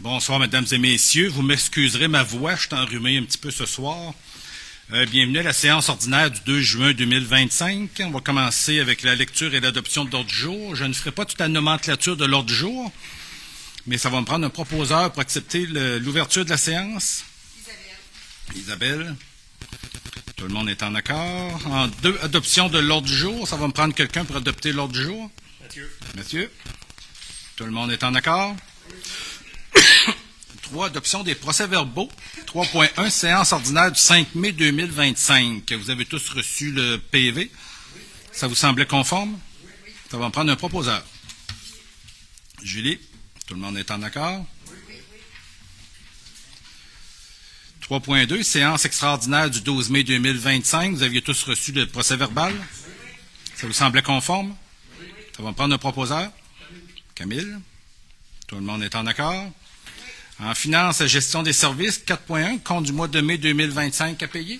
Bonsoir, mesdames et messieurs. Vous m'excuserez ma voix, je suis enrhumé un petit peu ce soir. Bienvenue à la séance ordinaire du 2 juin 2025. On va commencer avec la lecture et l'adoption de l'ordre du jour. Je ne ferai pas toute la nomenclature de l'ordre du jour, mais ça va me prendre un proposeur pour accepter l'ouverture de la séance. Isabelle. Tout le monde est en accord. En deux, adoption de l'ordre du jour. Ça va me prendre quelqu'un pour adopter l'ordre du jour. Mathieu. Tout le monde est en accord. 3. Adoption des procès-verbaux. 3.1. Séance ordinaire du 5 mai 2025. Vous avez tous reçu le PV. Ça vous semblait conforme? Ça va me prendre un proposeur. Julie. Tout le monde est en accord? 3.2. Séance extraordinaire du 12 mai 2025. Vous aviez tous reçu le procès-verbal? Ça vous semblait conforme? Ça va me prendre un proposeur? Camille. Tout le monde est en accord? En finance, gestion des services, 4.1, compte du mois de mai 2025 à payer.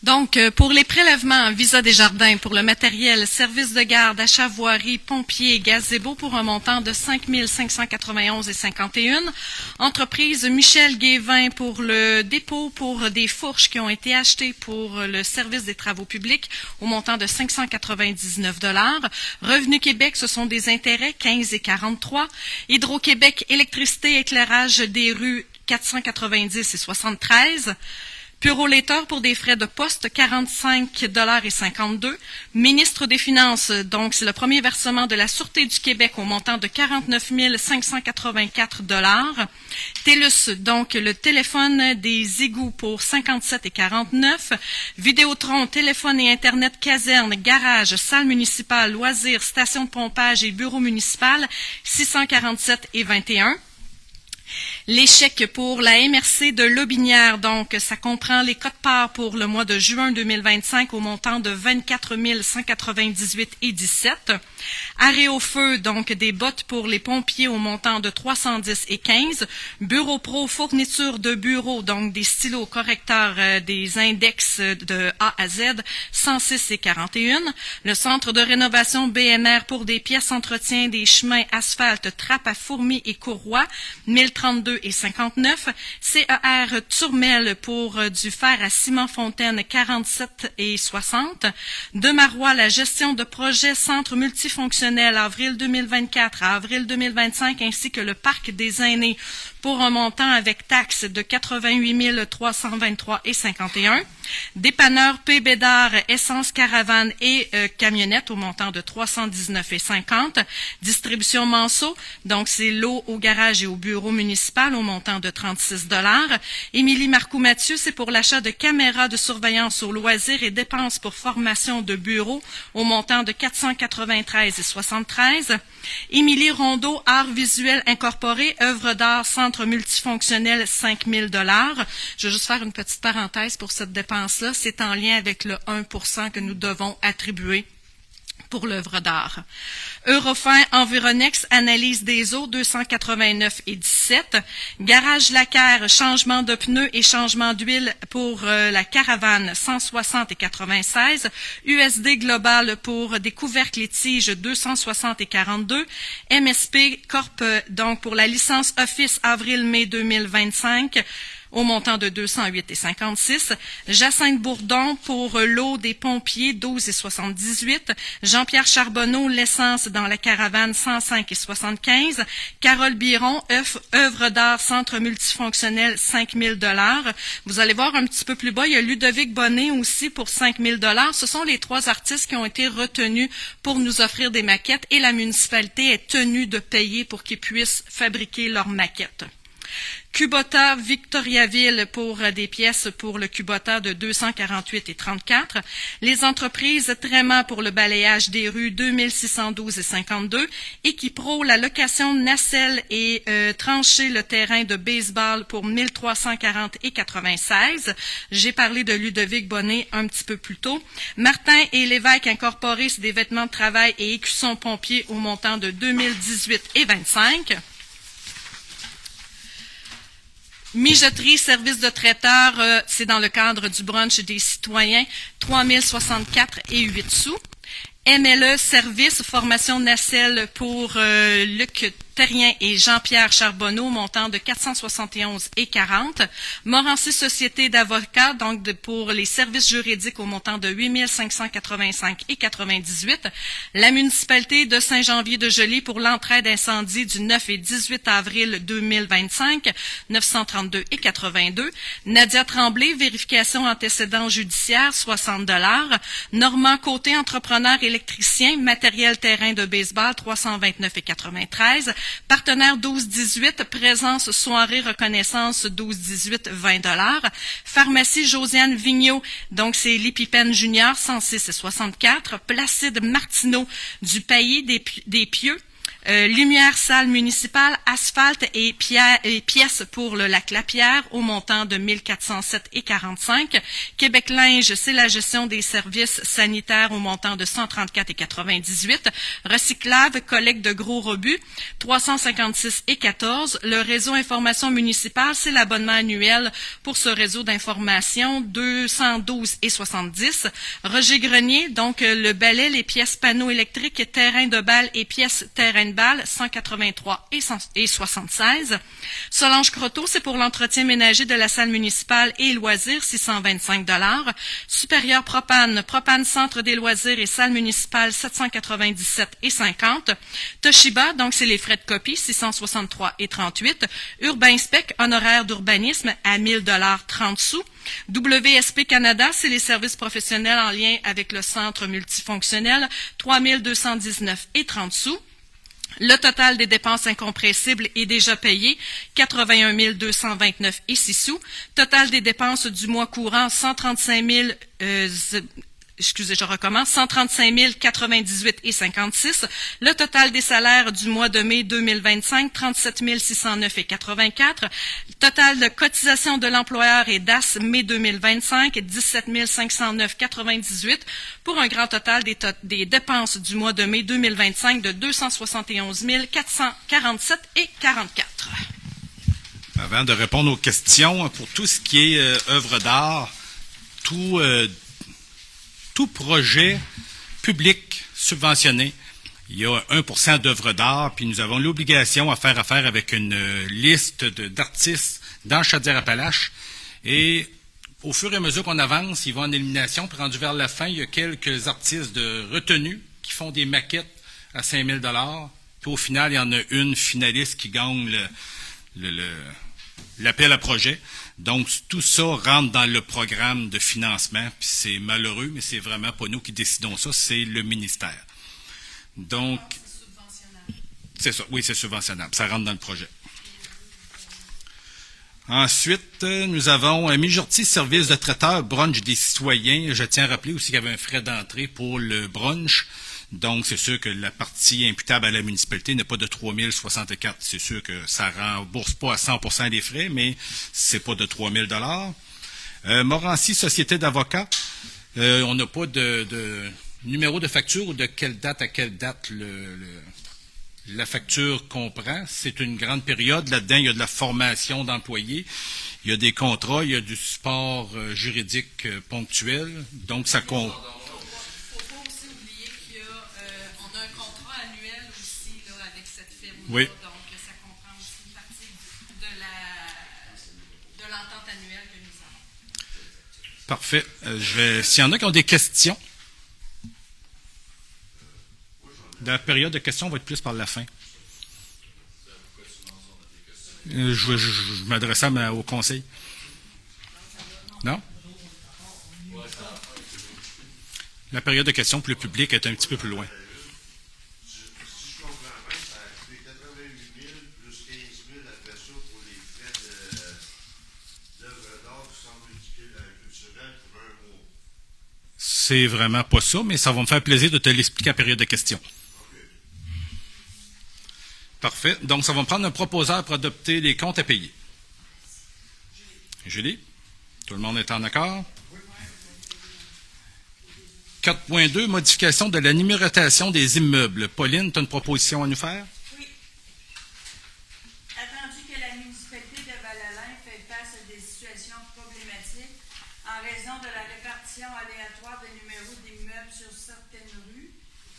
Donc, pour les prélèvements, Visa Desjardins, pour le matériel, services de garde, achat voirie, pompiers, gazebo pour un montant de 5 591,51. Entreprise Michel Guévin pour le dépôt pour des fourches qui ont été achetées pour le service des travaux publics au montant de 599 $. Revenu Québec, ce sont des intérêts 15,43. Hydro-Québec, électricité, éclairage des rues 490,73. Puro-Laiter pour des frais de poste, 45,52 $. Ministre des Finances, donc c'est le premier versement de la Sûreté du Québec au montant de 49 584 $. TELUS, donc le téléphone des égouts pour 57,49 $. Vidéotron, téléphone et Internet, caserne, garage, salle municipale, loisirs, station de pompage et bureau municipal, 647,21 $. Les chèques pour la MRC de Lobinière, donc ça comprend les quotes-parts pour le mois de juin 2025 au montant de 24 198,17 $. Arrêt au feu, donc des bottes pour les pompiers au montant de 310,15 $. Bureau Pro, fourniture de bureau, donc des stylos correcteurs, des index de A à Z, 106,41 $. Le centre de rénovation BMR pour des pièces entretien des chemins, asphalte, trappes à fourmis et courroies, 1032,59 $. CER Turmel pour du fer à ciment fontaine, 47,60 $. De Marois, la gestion de projet centre multifonctionnel avril 2024 à avril 2025 ainsi que le parc des aînés pour un montant avec taxe de 88 323,51 $. Dépanneur P. Bédard, essence caravane et camionnette au montant de 319,50 $. Distribution Manceau, donc c'est l'eau au garage et au bureau municipal au montant de 36 $. Émilie Marcoux-Mathieu, c'est pour l'achat de caméras de surveillance aux loisirs et dépenses pour formation de bureau au montant de 493,73 $. Émilie Rondeau, art visuel incorporé, œuvre d'art, centre multifonctionnel, 5 000 $. Je vais juste faire une petite parenthèse pour cette dépense-là. C'est en lien avec le 1% que nous devons attribuer pour l'œuvre d'art. Eurofin Environex, analyse des eaux, 289,17 $. Garage Lacaire, changement de pneus et changement d'huile pour la caravane, 160,96 $. USD Global pour des couvercles et tiges, 260,42 $. MSP Corp, donc pour la licence Office avril-mai 2025, au montant de 208,56 $. Jacinthe Bourdon pour l'eau des pompiers, 12,78 $. Jean-Pierre Charbonneau, l'essence dans la caravane, 105,75 $. Carole Biron, œuvre d'art, centre multifonctionnel, 5 000 $. Vous allez voir un petit peu plus bas, il y a Ludovic Bonnet aussi pour 5 000 $. Ce sont les 3 artistes qui ont été retenus pour nous offrir des maquettes et la municipalité est tenue de payer pour qu'ils puissent fabriquer leurs maquettes. Kubota Victoriaville pour des pièces pour le Kubota de 248,34 $. Les entreprises Tréma pour le balayage des rues, 2612,52 $. Equipro, la location nacelle et trancher le terrain de baseball pour 1340,96 $. J'ai parlé de Ludovic Bonnet un petit peu plus tôt. Martin et Lévesque Incorporé, c'est des vêtements de travail et écussons pompiers au montant de 2018,25 $. Mijoterie, service de traiteur, c'est dans le cadre du brunch des citoyens, 3064,08 $. MLE Service, formation nacelle pour Luc Terrien et Jean-Pierre Charbonneau, montant de 471,40. Morancy Société d'avocats, donc pour les services juridiques au montant de 8 585,98. La municipalité de Saint-Janvier-de-Joly pour l'entraide incendie du 9 et 18 avril 2025, 932,82. Nadia Tremblay, vérification antécédents judiciaires, 60 $. Normand Côté, entrepreneur électricien, matériel terrain de baseball, 329,93. Partenaire 12-18, présence soirée reconnaissance 12-18, 20 $. Pharmacie Josiane Vigneault, donc c'est l'Épipène Junior, 106,64. Placide Martineau du Paillis des Pieux. Lumière salle municipale, asphalte et pièces pour le lac Lapierre au montant de 1407,45. Québec Linge, c'est la gestion des services sanitaires au montant de 134,98. Recyclable, collecte de gros rebuts, 356,14. Le réseau information municipale, c'est l'abonnement annuel pour ce réseau d'information, 212,70. Roger Grenier, donc le balai, les pièces panneaux électriques, terrain de balle et pièces terrain de balle, 183,76. Solange Croteau, c'est pour l'entretien ménager de la salle municipale et loisirs, 625 $. Supérieur Propane, Propane Centre des loisirs et salle municipale, 797,50. Toshiba, donc c'est les frais de copie, 663,38. Urbainspec, honoraire d'urbanisme à 1 000 $, 30 sous. WSP Canada, c'est les services professionnels en lien avec le centre multifonctionnel, 3 219,30 sous. Le total des dépenses incompressibles est déjà payé, 81 229,06 sous. Total des dépenses du mois courant, 135 098,56. Le total des salaires du mois de mai 2025, 37 609,84. Total de cotisation de l'employeur et DAS mai 2025, 17 509,98 pour un grand total des dépenses du mois de mai 2025 de 271 447,44. Avant de répondre aux questions, pour tout ce qui est œuvre d'art, tout projet public subventionné, il y a 1% d'œuvres d'art, puis nous avons l'obligation à faire affaire avec une liste d'artistes dans Chaudière-Appalaches. Et au fur et à mesure qu'on avance, ils vont en élimination, puis rendu vers la fin, il y a quelques artistes de retenue qui font des maquettes à 5 000 $. Puis au final, il y en a une finaliste qui gagne l'appel à projet. Donc, tout ça rentre dans le programme de financement, puis c'est malheureux, mais c'est vraiment pas nous qui décidons ça, c'est le ministère. Donc, c'est ça, oui, c'est subventionnable, ça rentre dans le projet. Ensuite, nous avons Mijorti Service de traiteur brunch des citoyens. Je tiens à rappeler aussi qu'il y avait un frais d'entrée pour le brunch. Donc, c'est sûr que la partie imputable à la municipalité n'est pas de 3 064. C'est sûr que ça ne rembourse pas à 100% des frais, mais c'est pas de 3 000 $. Morancy Société d'avocats, on n'a pas de numéro de facture ou de quelle date à quelle date la facture comprend. C'est une grande période. Là-dedans, il y a de la formation d'employés, il y a des contrats, il y a du support juridique ponctuel. Donc, ça compte. Oui. Donc, ça comprend aussi une partie de l'entente annuelle que nous avons. Parfait. S'il y en a qui ont des questions, la période de questions va être plus par la fin. Je m'adresse au conseil. Non? La période de questions pour le public est un petit peu plus loin. C'est vraiment pas ça, mais ça va me faire plaisir de te l'expliquer à la période de questions. Parfait. Donc, ça va me prendre un proposeur pour adopter les comptes à payer. Julie? Tout le monde est en accord? 4.2, modification de la numérotation des immeubles. Pauline, tu as une proposition à nous faire? Oui. Attendu que la municipalité de Val-Alain fait face à des situations problématiques en raison de la répartition aléatoire des numéros d'immeubles sur certaines rues,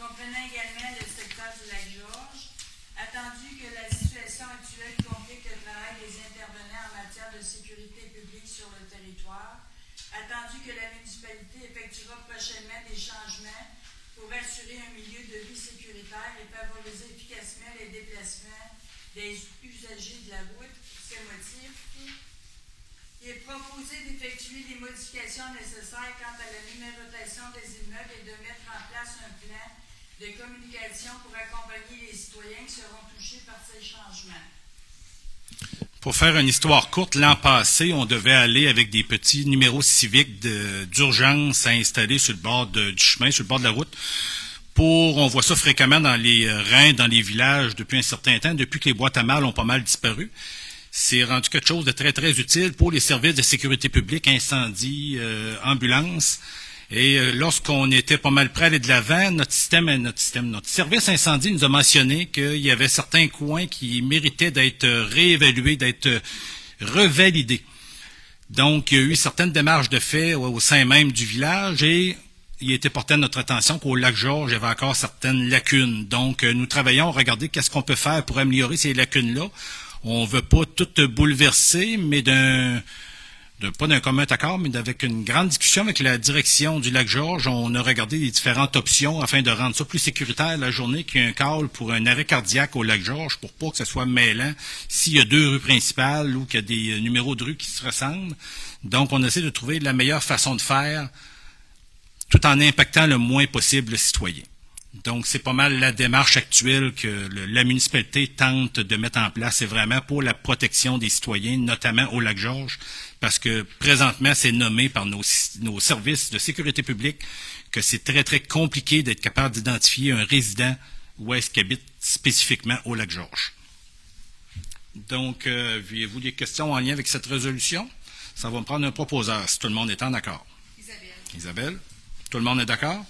comprenant également le secteur du Lac-Georges. Attendu que la situation actuelle complique le travail des intervenants en matière de sécurité publique sur le territoire. Attendu que la municipalité effectuera prochainement des changements pour assurer un milieu de vie sécuritaire et favoriser efficacement les déplacements des usagers de la route. Pour ces motifs, il est proposé d'effectuer les modifications nécessaires quant à la numérotation des immeubles et de mettre en place un plan de communication pour accompagner les citoyens qui seront touchés par ces changements. Pour faire une histoire courte, l'an passé, on devait aller avec des petits numéros civiques d'urgence à installer sur le bord du chemin, sur le bord de la route. On voit ça fréquemment dans les reins, dans les villages depuis un certain temps, depuis que les boîtes à mal ont pas mal disparu. C'est rendu quelque chose de très, très utile pour les services de sécurité publique, incendie, ambulance. Et lorsqu'on était pas mal près à aller de l'avant, notre service incendie nous a mentionné qu'il y avait certains coins qui méritaient d'être réévalués, d'être revalidés. Donc, il y a eu certaines démarches de fait au sein même du village et il était porté à notre attention qu'au Lac-Georges, il y avait encore certaines lacunes. Donc, nous travaillons à regarder qu'est-ce qu'on peut faire pour améliorer ces lacunes-là. On ne veut pas tout bouleverser, mais pas d'un commun accord, mais avec une grande discussion avec la direction du Lac-Georges, on a regardé les différentes options afin de rendre ça plus sécuritaire la journée qu'il y ait un call pour un arrêt cardiaque au Lac-Georges pour pas que ce soit mêlant s'il y a 2 rues principales ou qu'il y a des numéros de rue qui se ressemblent. Donc, on essaie de trouver la meilleure façon de faire tout en impactant le moins possible le citoyen. Donc, c'est pas mal la démarche actuelle que la municipalité tente de mettre en place. C'est vraiment pour la protection des citoyens, notamment au Lac-Georges, parce que présentement, c'est nommé par nos services de sécurité publique que c'est très, très compliqué d'être capable d'identifier un résident où est-ce qu'il habite spécifiquement au Lac-Georges. Donc, avez-vous des questions en lien avec cette résolution? Ça va me prendre un proposeur, si tout le monde est en accord. Isabelle? Tout le monde est d'accord?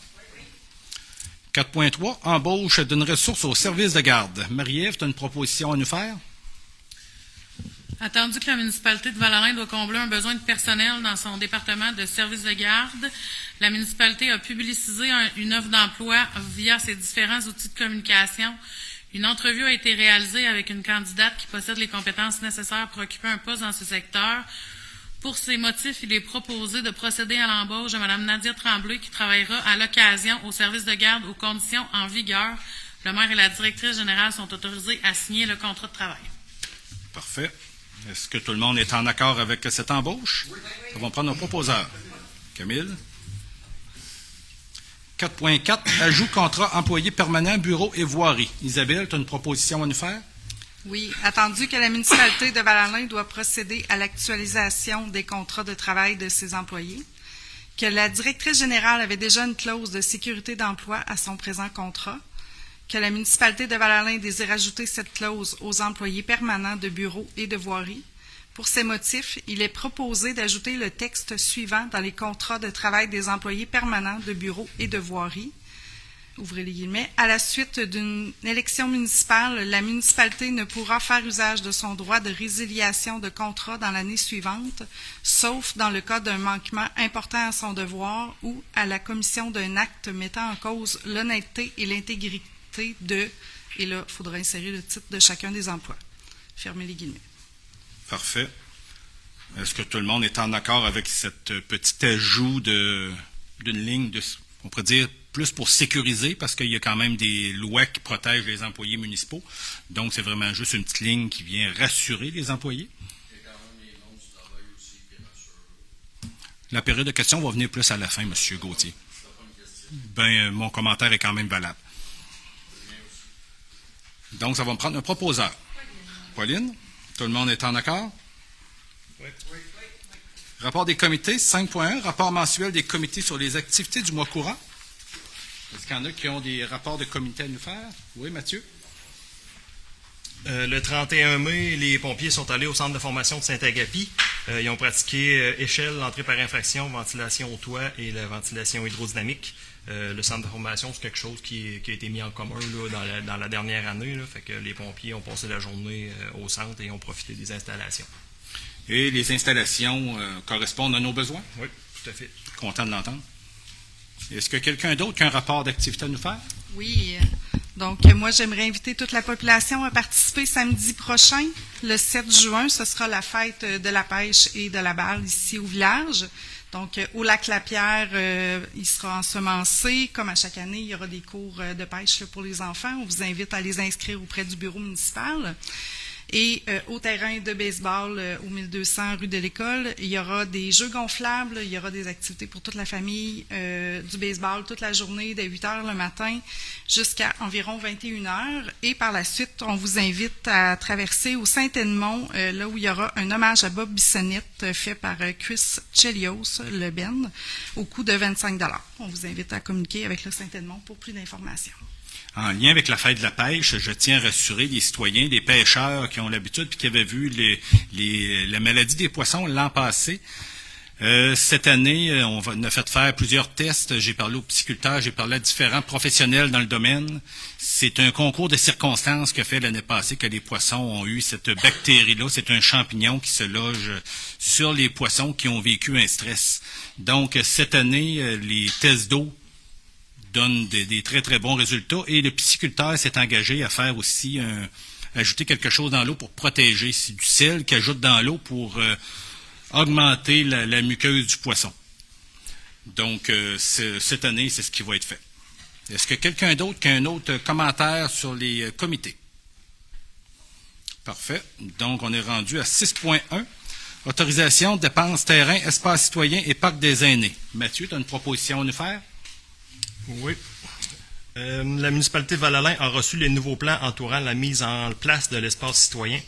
4.3, embauche d'une ressource au service de garde. Marie-Ève, tu as une proposition à nous faire? Attendu que la municipalité de Val-Alain doit combler un besoin de personnel dans son département de service de garde, la municipalité a publicisé une offre d'emploi via ses différents outils de communication. Une entrevue a été réalisée avec une candidate qui possède les compétences nécessaires pour occuper un poste dans ce secteur. Pour ces motifs, il est proposé de procéder à l'embauche de Mme Nadia Tremblay, qui travaillera à l'occasion au service de garde aux conditions en vigueur. Le maire et la directrice générale sont autorisés à signer le contrat de travail. Parfait. Est-ce que tout le monde est en accord avec cette embauche? Oui. Nous allons prendre un proposeur. Camille? 4.4, ajout contrat employé permanent, bureau et voirie. Isabelle, tu as une proposition à nous faire? Oui, attendu que la municipalité de Val-Alain doit procéder à l'actualisation des contrats de travail de ses employés, que la directrice générale avait déjà une clause de sécurité d'emploi à son présent contrat, que la municipalité de Val-Alain désire ajouter cette clause aux employés permanents de bureau et de voirie. Pour ces motifs, il est proposé d'ajouter le texte suivant dans les contrats de travail des employés permanents de bureau et de voirie. Ouvrez les guillemets. À la suite d'une élection municipale, la municipalité ne pourra faire usage de son droit de résiliation de contrat dans l'année suivante, sauf dans le cas d'un manquement important à son devoir ou à la commission d'un acte mettant en cause l'honnêteté et l'intégrité de, et là, il faudra insérer le titre de chacun des emplois. Fermez les guillemets. Parfait. Est-ce que tout le monde est en accord avec cette petit ajout d'une ligne de, on pourrait dire, plus pour sécuriser, parce qu'il y a quand même des lois qui protègent les employés municipaux. Donc, c'est vraiment juste une petite ligne qui vient rassurer les employés. Il y a quand même les normes du travail aussi qui rassurent. La période de questions va venir plus à la fin, M. Gauthier. Ben, mon commentaire est quand même valable. Donc, ça va me prendre un proposeur. Pauline, tout le monde est en accord? Oui. Rapport des comités, 5.1, rapport mensuel des comités sur les activités du mois courant. Est-ce qu'il y en a qui ont des rapports de comité à nous faire? Oui, Mathieu? Le 31 mai, les pompiers sont allés au centre de formation de Saint-Agapi. Ils ont pratiqué échelle, l'entrée par infraction, ventilation au toit et la ventilation hydrodynamique. Le centre de formation, c'est quelque chose qui a été mis en commun là, dans la dernière année. Là, fait que les pompiers ont passé la journée au centre et ont profité des installations. Et les installations correspondent à nos besoins? Oui, tout à fait. Content de l'entendre. Est-ce que quelqu'un d'autre qui a un rapport d'activité à nous faire? Oui. Donc, moi, j'aimerais inviter toute la population à participer samedi prochain, le 7 juin. Ce sera la fête de la pêche et de la balle ici au village. Donc, au lac Lapierre, il sera ensemencé. Comme à chaque année, il y aura des cours de pêche là, pour les enfants. On vous invite à les inscrire auprès du bureau municipal. Et au terrain de baseball, au 1200 rue de l'École, il y aura des jeux gonflables, il y aura des activités pour toute la famille, du baseball toute la journée, dès 8 heures le matin jusqu'à environ 21 heures. Et par la suite, on vous invite à traverser au Saint-Edmond, là où il y aura un hommage à Bob Bissonnette fait par Chris Chelios, le Ben, au coût de 25 $. On vous invite à communiquer avec le Saint-Edmond pour plus d'informations. En lien avec la fête de la pêche, je tiens à rassurer les citoyens, les pêcheurs qui ont l'habitude et qui avaient vu la maladie des poissons l'an passé. Cette année, on a fait faire plusieurs tests. J'ai parlé aux pisciculteurs, j'ai parlé à différents professionnels dans le domaine. C'est un concours de circonstances qu'a fait l'année passée que les poissons ont eu cette bactérie-là. C'est un champignon qui se loge sur les poissons qui ont vécu un stress. Donc, cette année, les tests d'eau donne des très, très bons résultats. Et le pisciculteur s'est engagé à faire aussi ajouter quelque chose dans l'eau pour protéger. C'est du sel qu'il ajoute dans l'eau pour augmenter la muqueuse du poisson. Donc, cette année, c'est ce qui va être fait. Est-ce que quelqu'un d'autre qui a un autre commentaire sur les comités? Parfait. Donc, on est rendu à 6.1. Autorisation, dépenses, terrain, espace citoyen et parc des aînés. Mathieu, tu as une proposition à nous faire? Oui. La municipalité de Val-Alain a reçu les nouveaux plans entourant la mise en place de l'espace citoyen.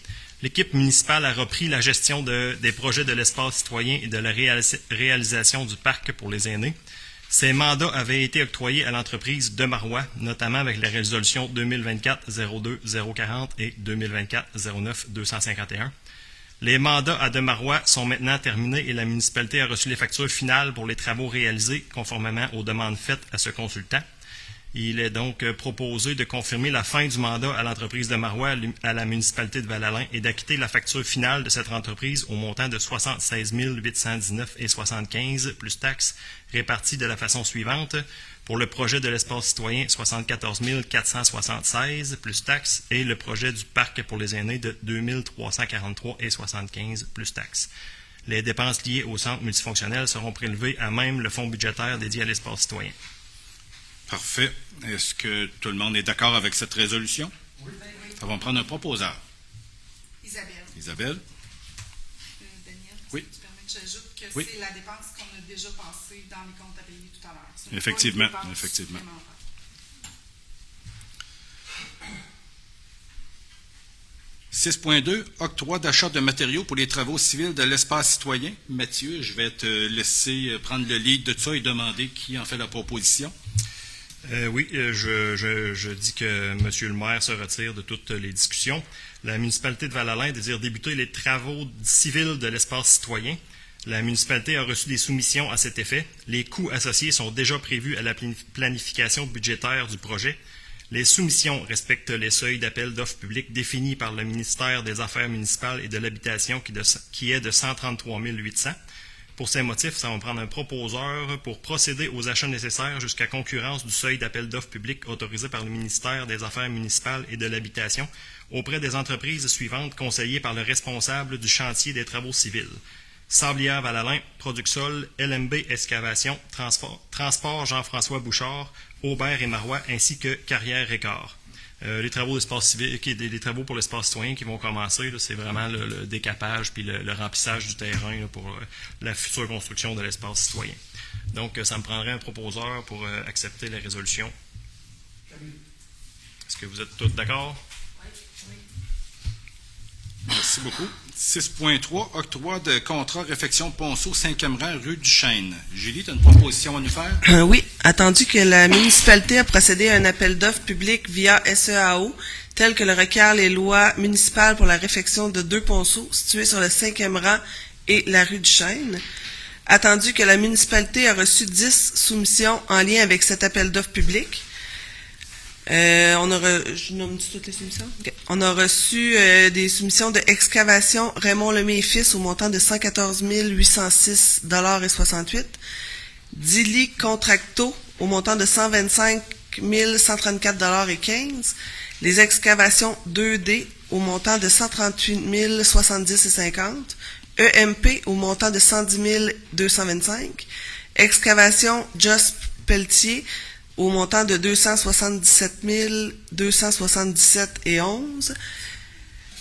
L'équipe municipale a repris la gestion des projets de l'espace citoyen et de la réalisation du parc pour les aînés. Ces mandats avaient été octroyés à l'entreprise de Marois, notamment avec la résolution 2024-02-040 et 2024-09-251. Les mandats à Demarois sont maintenant terminés et la municipalité a reçu les factures finales pour les travaux réalisés conformément aux demandes faites à ce consultant. Il est donc proposé de confirmer la fin du mandat à l'entreprise de Marois à la municipalité de Val-Alain et d'acquitter la facture finale de cette entreprise au montant de 76 819,75 plus taxes réparties de la façon suivante. Pour le projet de l'espace citoyen, 74 476 plus taxes et le projet du parc pour les aînés de 2 343,75 plus taxes. Les dépenses liées au centre multifonctionnel seront prélevées à même le fonds budgétaire dédié à l'espace citoyen. Parfait. Est-ce que tout le monde est d'accord avec cette résolution? Oui. Ça va me prendre un proposeur. Isabelle. Daniel, oui. Tu permets que j'ajoute que c'est la dépense qu'on a déjà passée dans les comptes à payer tout à l'heure. Effectivement. 6.2, octroi d'achat de matériaux pour les travaux civils de l'espace citoyen. Mathieu, je vais te laisser prendre le lead de ça et demander qui en fait la proposition. Oui, je dis que M. le maire se retire de toutes les discussions. La municipalité de Val-Alain désire débuter les travaux civils de l'espace citoyen. La municipalité a reçu des soumissions à cet effet. Les coûts associés sont déjà prévus à la planification budgétaire du projet. Les soumissions respectent les seuils d'appel d'offres publiques définis par le ministère des Affaires municipales et de l'Habitation qui est de 133 800. Pour ces motifs, ça va prendre un proposeur pour procéder aux achats nécessaires jusqu'à concurrence du seuil d'appel d'offres publiques autorisé par le ministère des Affaires municipales et de l'Habitation auprès des entreprises suivantes conseillées par le responsable du chantier des travaux civils. Sablière Val-Alain, Produxol, LMB Excavation, Transport Jean-François Bouchard, Aubert et Marois, ainsi que Carrière Récart. Les travaux d'espace civil, les travaux pour l'espace citoyen qui vont commencer, c'est vraiment le décapage puis le remplissage du terrain là, pour la future construction de l'espace citoyen. Donc, ça me prendrait un proposeur pour accepter la résolution. Est-ce que vous êtes tous d'accord? Oui. Merci beaucoup. 6.3, octroi de contrat réfection Ponceau, 5e rang, rue du Chêne. Julie, tu as une proposition à nous faire? Oui, attendu que la municipalité a procédé à un appel d'offres public via SEAO, tel que le requièrent les lois municipales pour la réfection de 2 ponceaux situés sur le 5e rang et la rue du Chêne. Attendu que la municipalité a reçu 10 soumissions en lien avec cet appel d'offres public. Je nomme toutes les soumissions? Okay. On a reçu des soumissions de excavation Raymond Lemay et Fils au montant de 114 806,68 $. Dili Contracto au montant de 125 134,15 $. Les excavations 2D au montant de 138 070,50 $. EMP au montant de 110 225 $. Excavation Just Pelletier au montant de 277 277,11 $.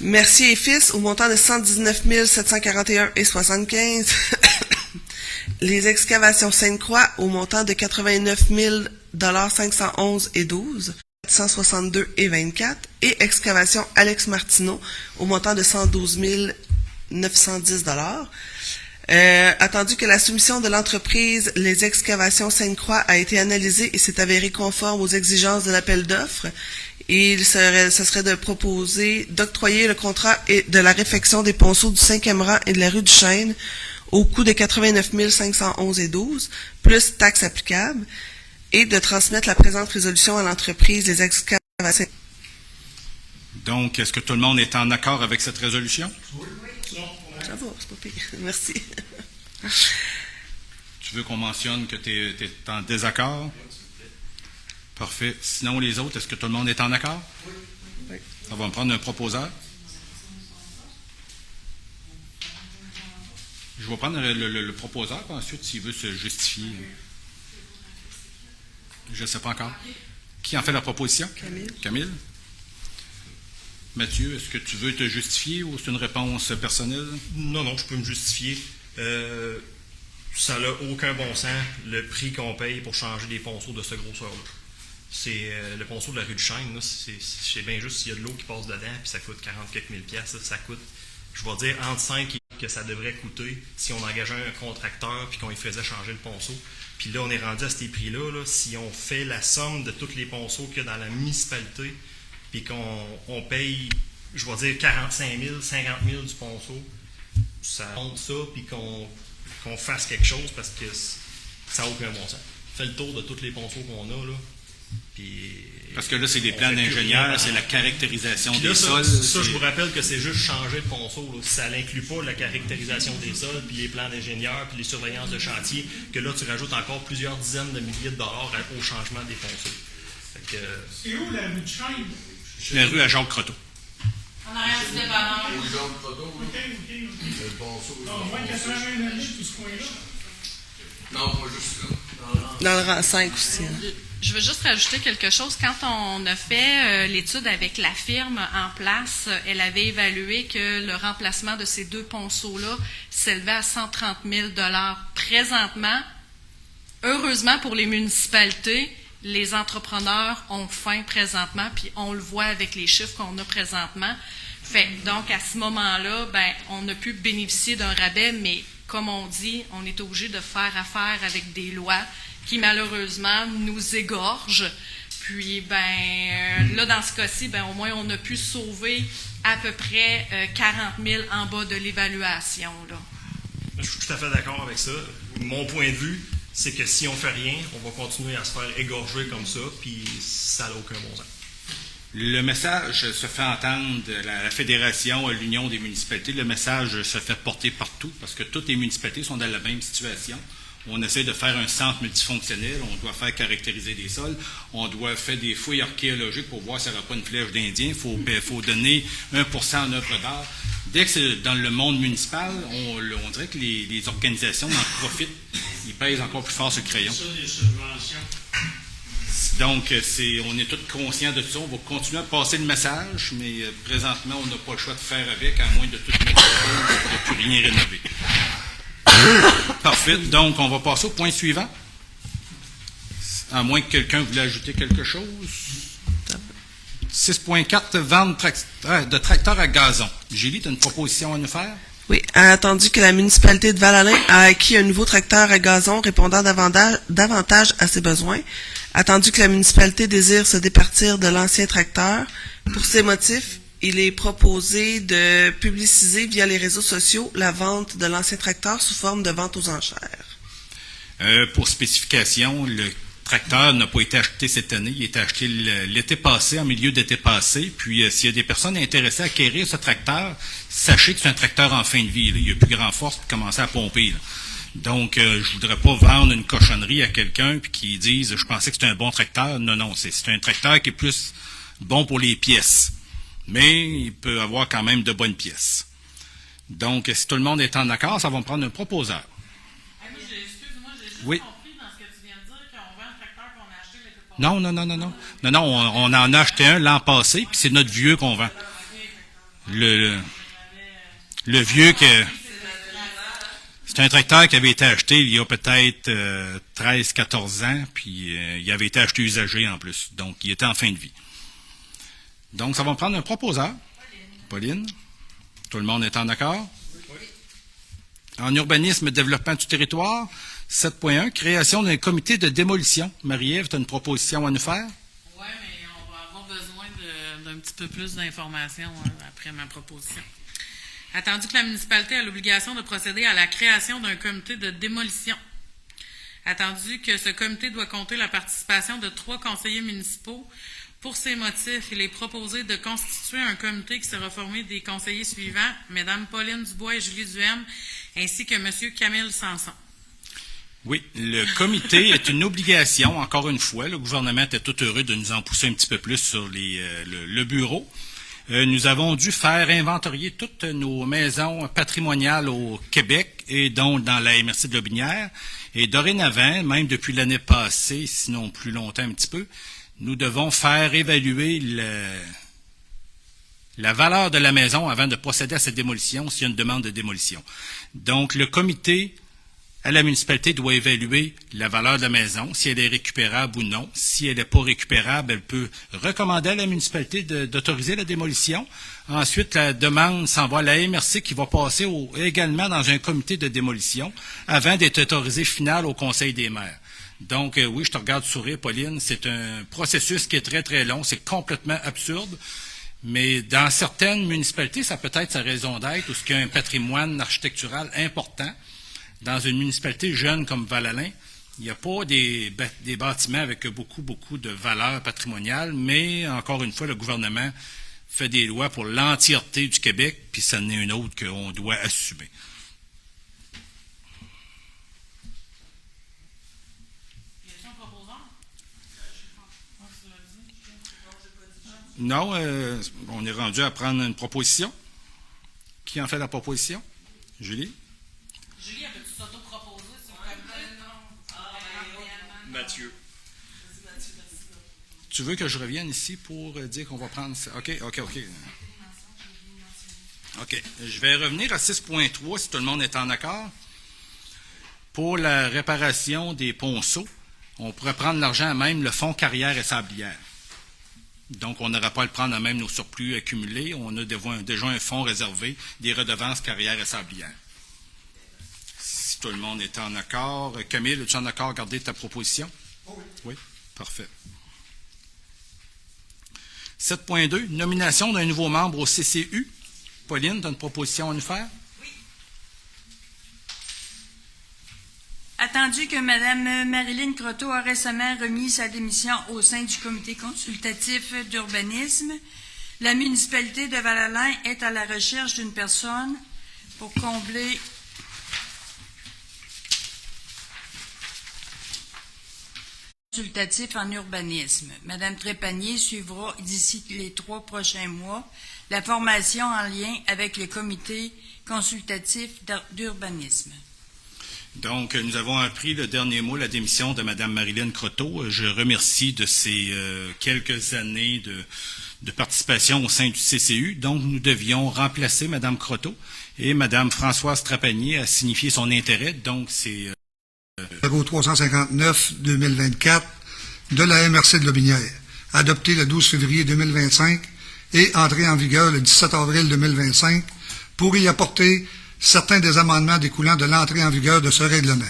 Mercier et Fils au montant de 119 741,75 $. Les excavations Sainte-Croix au montant de 89 511,12 $, 462,24 $. Et excavation Alex Martineau au montant de 112 910 $. Attendu que la soumission de l'entreprise Les Excavations Sainte-Croix a été analysée et s'est avérée conforme aux exigences de l'appel d'offres, ce serait de proposer d'octroyer le contrat de la réfection des ponceaux du 5e rang et de la rue du Chêne au coût de 89 511,12 $, plus taxes applicables, et de transmettre la présente résolution à l'entreprise Les Excavations. Donc, est-ce que tout le monde est en accord avec cette résolution? Ça va, c'est pas pire. Merci. Tu veux qu'on mentionne que tu es en désaccord? Parfait. Sinon, les autres, est-ce que tout le monde est en accord? Oui. Ça va me prendre un proposeur. Je vais prendre le proposeur, puis ensuite, s'il veut se justifier. Je ne sais pas encore. Qui en fait la proposition? Camille. Mathieu, est-ce que tu veux te justifier ou c'est une réponse personnelle? Non, je peux me justifier. Ça n'a aucun bon sens, le prix qu'on paye pour changer des ponceaux de ce grosseur-là. C'est le ponceau de la rue du Chêne, c'est bien juste s'il y a de l'eau qui passe dedans, puis ça coûte 40 quelques mille piastres, ça coûte, je vais dire, entre 5 et que ça devrait coûter si on engageait un contracteur puis qu'on lui faisait changer le ponceau. Puis là, on est rendu à ces prix-là, si on fait la somme de tous les ponceaux qu'il y a dans la municipalité, puis qu'on paye, je vais dire, 45 000, 50 000 du ponceau, ça monte ça, puis qu'on fasse quelque chose parce que ça n'a aucun bon sens. Fait le tour de tous les ponceaux qu'on a, là. Puis, parce que là, c'est des plans d'ingénieurs, c'est la caractérisation là, des sols. Ça, je vous rappelle que c'est juste changer le ponceau. Là. Ça n'inclut pas la caractérisation des sols, puis les plans d'ingénieurs, puis les surveillances de chantier, que là, tu rajoutes encore plusieurs dizaines de milliers de dollars au changement des ponceaux. C'est où la rue de Chêne? La rue à Jacques-Croteau. En arrière du dépanneur. OK. Le ponceau. Non, moins de 80 années, tout ce coin-là. Non, pas juste là. Dans le rang 5 aussi. Hein. Je veux juste rajouter quelque chose. Quand on a fait l'étude avec la firme en place, elle avait évalué que le remplacement de ces 2 ponceaux-là s'élevait à 130 000 $. Présentement, heureusement pour les municipalités, les entrepreneurs ont faim présentement, puis on le voit avec les chiffres qu'on a présentement. Donc, à ce moment-là, on a pu bénéficier d'un rabais, mais comme on dit, on est obligé de faire affaire avec des lois qui, malheureusement, nous égorgent. Puis, là, dans ce cas-ci, au moins, on a pu sauver à peu près 40 000 en bas de l'évaluation, là. Je suis tout à fait d'accord avec ça. Mon point de vue, c'est que si on fait rien, on va continuer à se faire égorger comme ça, puis ça n'a aucun bon sens. Le message se fait entendre de la Fédération, l'Union des municipalités. Le message se fait porter partout parce que toutes les municipalités sont dans la même situation. On essaie de faire un centre multifonctionnel, on doit faire caractériser des sols, on doit faire des fouilles archéologiques pour voir s'il n'y aura pas une flèche d'Indien, il faut donner 1% en œuvre d'art. Dès que c'est dans le monde municipal, on dirait que les organisations en profitent, ils pèsent encore plus fort sur le crayon. C'est ça, les subventions. Donc, on est tous conscients de ça. On va continuer à passer le message, mais présentement, on n'a pas le choix de faire avec, à moins de tout mettre de ne plus rien rénover. Parfait. Donc, on va passer au point suivant. À moins que quelqu'un voulait ajouter quelque chose. 6.4, vente de tracteurs à gazon. Julie, tu as une proposition à nous faire? Oui, attendu que la municipalité de Val-Alain a acquis un nouveau tracteur à gazon répondant davantage à ses besoins, attendu que la municipalité désire se départir de l'ancien tracteur, pour ces motifs, il est proposé de publiciser via les réseaux sociaux la vente de l'ancien tracteur sous forme de vente aux enchères. Pour spécification, le tracteur n'a pas été acheté cette année, il a été acheté l'été passé, en milieu d'été passé. Puis, s'il y a des personnes intéressées à acquérir ce tracteur, sachez que c'est un tracteur en fin de vie. Là. Il n'y a plus grand force pour commencer à pomper. Là. Donc, je voudrais pas vendre une cochonnerie à quelqu'un puis qu'il dise je pensais que c'était un bon tracteur. Non, c'est un tracteur qui est plus bon pour les pièces. Mais il peut avoir quand même de bonnes pièces. Donc, si tout le monde est en accord, ça va me prendre un proposeur. Excuse-moi, j'ai juste Oui. compris dans ce que tu viens de dire qu'on vend un tracteur qu'on a acheté l'été passé. Non, on en a acheté un l'an passé, puis c'est notre vieux qu'on vend. Le vieux que... C'est un tracteur qui avait été acheté il y a peut-être 13-14 ans, puis il avait été acheté usagé en plus. Donc, il était en fin de vie. Donc, ça va me prendre un proposeur. Pauline. Tout le monde est en accord? Oui. En urbanisme et développement du territoire, 7.1, création d'un comité de démolition. Marie-Ève, tu as une proposition à nous faire? Oui, mais on va avoir besoin d'un petit peu plus d'informations après ma proposition. Attendu que la municipalité a l'obligation de procéder à la création d'un comité de démolition. Attendu que ce comité doit compter la participation de 3 conseillers municipaux. Pour ces motifs, il est proposé de constituer un comité qui sera formé des conseillers suivants, Mme Pauline Dubois et Julie Duhem, ainsi que M. Camille Sanson. Oui, le comité est une obligation, encore une fois. Le gouvernement était tout heureux de nous en pousser un petit peu plus sur le bureau. Nous avons dû faire inventorier toutes nos maisons patrimoniales au Québec et donc dans la MRC de Lotbinière. Et dorénavant, même depuis l'année passée, sinon plus longtemps un petit peu, nous devons faire évaluer la valeur de la maison avant de procéder à cette démolition s'il y a une demande de démolition. Donc, le comité à la municipalité doit évaluer la valeur de la maison, si elle est récupérable ou non. Si elle n'est pas récupérable, elle peut recommander à la municipalité d'autoriser la démolition. Ensuite, la demande s'envoie à la MRC qui va passer également dans un comité de démolition avant d'être autorisée finale au Conseil des maires. Donc, oui, je te regarde sourire, Pauline. C'est un processus qui est très, très long. C'est complètement absurde. Mais dans certaines municipalités, ça peut être sa raison d'être, où il y a un patrimoine architectural important. Dans une municipalité jeune comme Val-Alain, il n'y a pas des bâtiments avec beaucoup, beaucoup de valeur patrimoniale, mais encore une fois, le gouvernement fait des lois pour l'entièreté du Québec, puis ça n'est une autre qu'on doit assumer. Non, on est rendu à prendre une proposition. Qui en fait la proposition? Julie? Julie, peux-tu s'auto-proposer sur Mathieu. Tu veux que je revienne ici pour dire qu'on va prendre ça? OK. OK. Je vais revenir à 6.3 si tout le monde est en accord. Pour la réparation des ponceaux, on pourrait prendre l'argent à même le fonds carrière et sablière. Donc, on n'aura pas à le prendre à même nos surplus accumulés. On a déjà un fonds réservé des redevances carrière et sablière. Si tout le monde est en accord. Camille, es-tu en accord à garder ta proposition? Oui. Oui, parfait. 7.2, nomination d'un nouveau membre au CCU. Pauline, tu as une proposition à nous faire? Attendu que Mme Marilyn Croteau a récemment remis sa démission au sein du comité consultatif d'urbanisme, la municipalité de Val-Alain est à la recherche d'une personne pour combler consultatif en urbanisme. Mme Trépanier suivra d'ici les 3 prochains mois la formation en lien avec le comité consultatif d'urbanisme. Donc, nous avons appris le dernier mot, la démission de Mme Marilyn Croteau. Je remercie de ces quelques années de participation au sein du CCU. Donc, nous devions remplacer Mme Croteau et Mme Françoise Trépanier a signifié son intérêt. Donc, c'est... 0359-2024 de la MRC de Lotbinière, adopté le 12 février 2025 et entré en vigueur le 17 avril 2025 pour y apporter certains des amendements découlant de l'entrée en vigueur de ce règlement.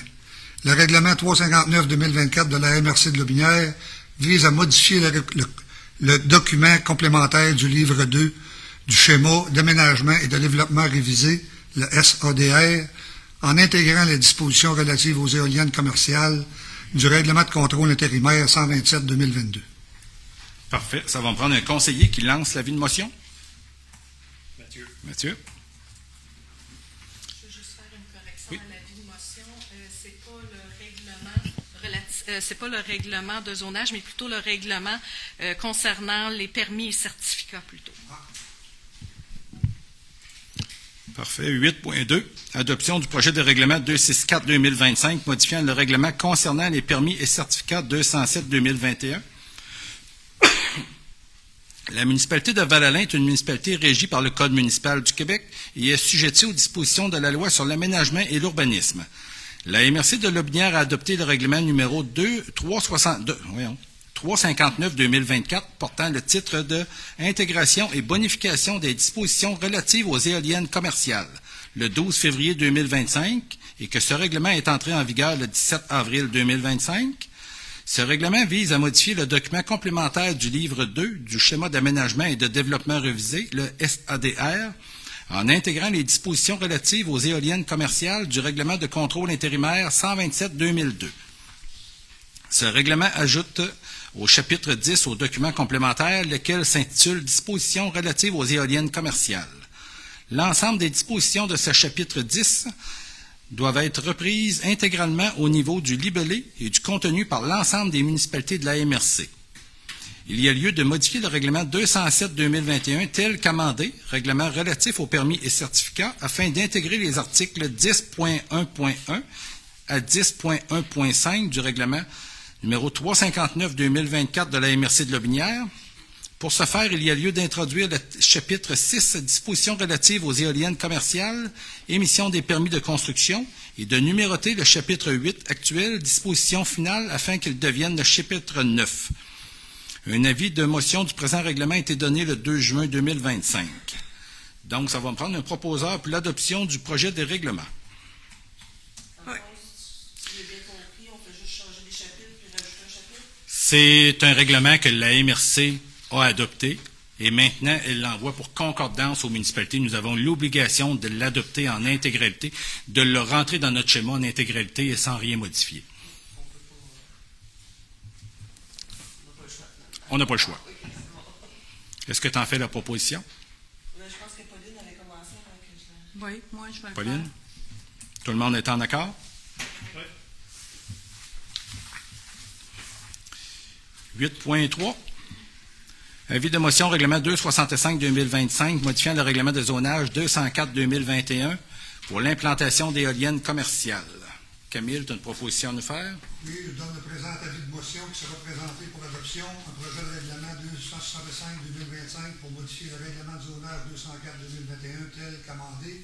Le règlement 359-2024 de la MRC de Lotbinière vise à modifier le document complémentaire du livre 2 du schéma d'aménagement et de développement révisé, le SADR, en intégrant les dispositions relatives aux éoliennes commerciales du règlement de contrôle intérimaire 127-2022. Parfait. Ça va me prendre un conseiller qui lance l'avis de motion. Mathieu. Je veux juste faire une correction à l'avis de motion. c'est pas le règlement de zonage, mais plutôt le règlement concernant les permis et certificats plutôt. Parfait. 8.2. Adoption du projet de règlement 264-2025 modifiant le règlement concernant les permis et certificats 207-2021. La municipalité de Val-Alain est une municipalité régie par le Code municipal du Québec et est assujettie aux dispositions de la loi sur l'aménagement et l'urbanisme. La MRC de Lobinière a adopté le règlement numéro 359-2024 portant le titre de « Intégration et bonification des dispositions relatives aux éoliennes commerciales » le 12 février 2025 et que ce règlement est entré en vigueur le 17 avril 2025. Ce règlement vise à modifier le document complémentaire du livre 2 du schéma d'aménagement et de développement révisé, le SADR, en intégrant les dispositions relatives aux éoliennes commerciales du règlement de contrôle intérimaire 127-2002. Ce règlement ajoute au chapitre 10 au document complémentaire, lequel s'intitule « Dispositions relatives aux éoliennes commerciales ». L'ensemble des dispositions de ce chapitre 10 doivent être reprises intégralement au niveau du libellé et du contenu par l'ensemble des municipalités de la MRC. Il y a lieu de modifier le règlement 207-2021 tel qu'amendé, règlement relatif aux permis et certificats, afin d'intégrer les articles 10.1.1 à 10.1.5 du règlement numéro 359-2024 de la MRC de Lobinière. Pour ce faire, il y a lieu d'introduire le chapitre 6, dispositions relatives aux éoliennes commerciales, émission des permis de construction, et de numéroter le chapitre 8 actuel, dispositions finales, afin qu'il devienne le chapitre 9. Un avis de motion du présent règlement a été donné le 2 juin 2025. Donc, ça va me prendre un proposeur pour l'adoption du projet de règlement. Oui. Si j'ai bien compris, on fait juste changer les chapitres puis rajouter un chapitre? C'est un règlement que la MRC a adopté et maintenant elle l'envoie pour concordance aux municipalités. Nous avons l'obligation de l'adopter en intégralité, de le rentrer dans notre schéma en intégralité et sans rien modifier. On n'a pas le choix. Est-ce que tu en fais la proposition? Je pense que Pauline avait commencé. Oui, moi, je vais le Pauline? Tout le monde est en accord? Oui. 8.3. Avis de motion règlement 265-2025 modifiant le règlement de zonage 204-2021 pour l'implantation d'éoliennes commerciales. Camille, tu as une proposition à nous faire? Oui, je donne le présent avis de motion qui sera présenté pour adoption, un projet de règlement 265-2025 pour modifier le règlement de zonage 204-2021 tel qu'amendé,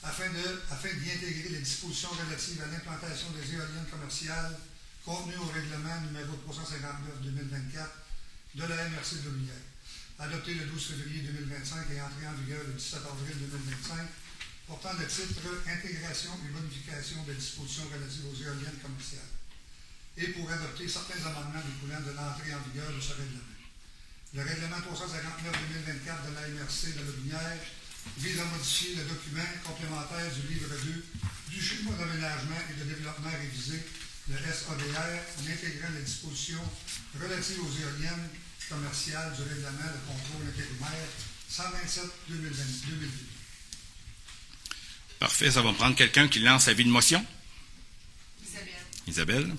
afin d'y intégrer les dispositions relatives à l'implantation des éoliennes commerciales contenues au règlement numéro 359-2024 de la MRC de Lobinière, adopté le 12 février 2025 et entré en vigueur le 17 avril 2025, portant le titre « Intégration et bonification des dispositions relatives aux éoliennes commerciales » et pour adopter certains amendements découlant de l'entrée en vigueur de ce règlement. Le règlement 359-2024 de la MRC de Lobinière vise à modifier le document complémentaire du livre 2 du schéma d'aménagement et de développement révisé, le SADR, en intégrant les dispositions relatives aux éoliennes commerciales du règlement de contrôle intérimaire 127-2002. Parfait, ça va prendre quelqu'un qui lance avis de motion. Isabelle.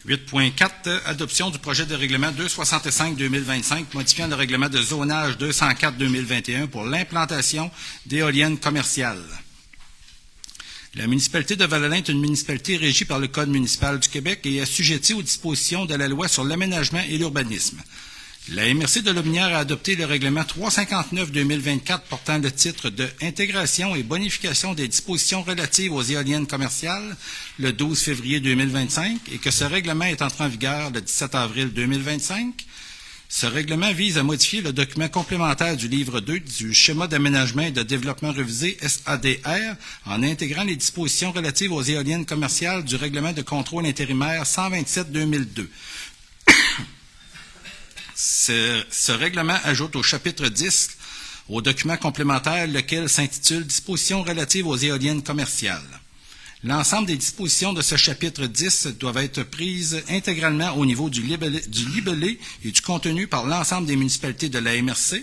8.4, adoption du projet de règlement 265-2025 modifiant le règlement de zonage 204-2021 pour l'implantation d'éoliennes commerciales. La municipalité de Val-Alain est une municipalité régie par le Code municipal du Québec et est assujettie aux dispositions de la loi sur l'aménagement et l'urbanisme. La MRC de Lobinière a adopté le règlement 359-2024 portant le titre de « Intégration et bonification des dispositions relatives aux éoliennes commerciales » le 12 février 2025 et que ce règlement est entré en vigueur le 17 avril 2025. Ce règlement vise à modifier le document complémentaire du livre 2 du schéma d'aménagement et de développement révisé SADR en intégrant les dispositions relatives aux éoliennes commerciales du règlement de contrôle intérimaire 127-2002. Ce règlement ajoute au chapitre 10 au document complémentaire lequel s'intitule « Dispositions relatives aux éoliennes commerciales ». L'ensemble des dispositions de ce chapitre 10 doivent être prises intégralement au niveau du libellé et du contenu par l'ensemble des municipalités de la MRC.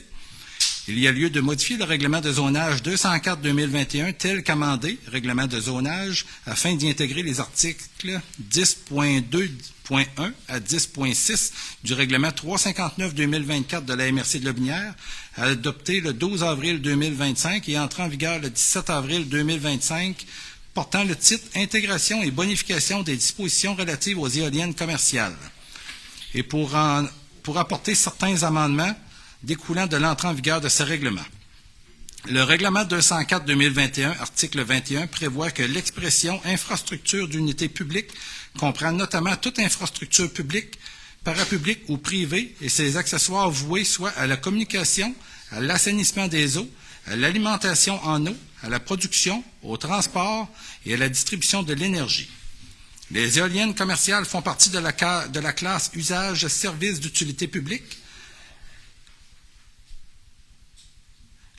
il y a lieu de modifier le règlement de zonage 204-2021 tel qu'amendé, règlement de zonage, afin d'y intégrer les articles 10.2.1 à 10.6 du règlement 359-2024 de la MRC de Lobinière, adopté le 12 avril 2025 et entré en vigueur le 17 avril 2025, portant le titre « Intégration et bonification des dispositions relatives aux éoliennes commerciales » et pour apporter certains amendements découlant de l'entrée en vigueur de ce règlement. Le règlement 204-2021, article 21, prévoit que l'expression « infrastructure d'unité publique » comprend notamment toute infrastructure publique, parapublique ou privée et ses accessoires voués soit à la communication, à l'assainissement des eaux, à l'alimentation en eau, à la production, au transport et à la distribution de l'énergie. Les éoliennes commerciales font partie de la classe usage services d'utilité publique.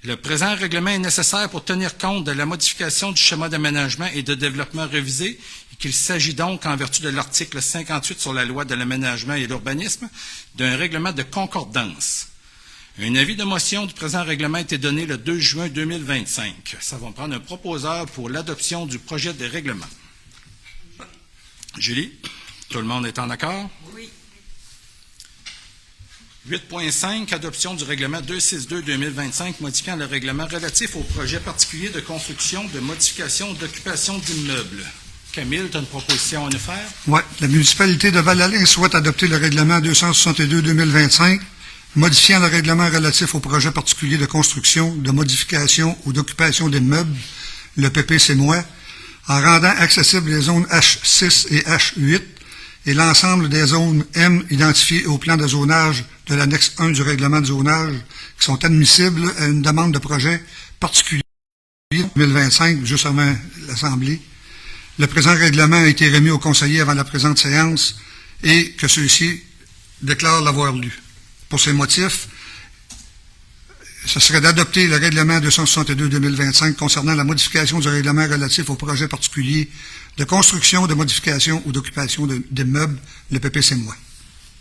Le présent règlement est nécessaire pour tenir compte de la modification du schéma d'aménagement et de développement révisé et qu'il s'agit donc, en vertu de l'article 58 sur la loi de l'aménagement et l'urbanisme, d'un règlement de concordance. Un avis de motion du présent règlement a été donné le 2 juin 2025. Ça va prendre un proposeur pour l'adoption du projet de règlement. Julie, tout le monde est en accord? Oui. 8.5, adoption du règlement 262-2025 modifiant le règlement relatif aux projets particuliers de construction, de modification ou d'occupation d'immeubles. Camille, tu as une proposition à nous faire? Oui. La municipalité de Val-Alain souhaite adopter le règlement 262-2025 modifiant le règlement relatif aux projets particuliers de construction, de modification ou d'occupation d'immeubles, le PPC-MOI, en rendant accessibles les zones H6 et H8 et l'ensemble des zones M identifiées au plan de zonage de l'annexe 1 du règlement de zonage qui sont admissibles à une demande de projet particulier 2025, juste avant l'Assemblée. Le présent règlement a été remis aux conseillers avant la présente séance et que ceux-ci déclarent l'avoir lu. Pour ces motifs, ce serait d'adopter le règlement 262-2025 concernant la modification du règlement relatif aux projets particuliers de construction, de modification ou d'occupation d'immeubles, le PPC-MOI.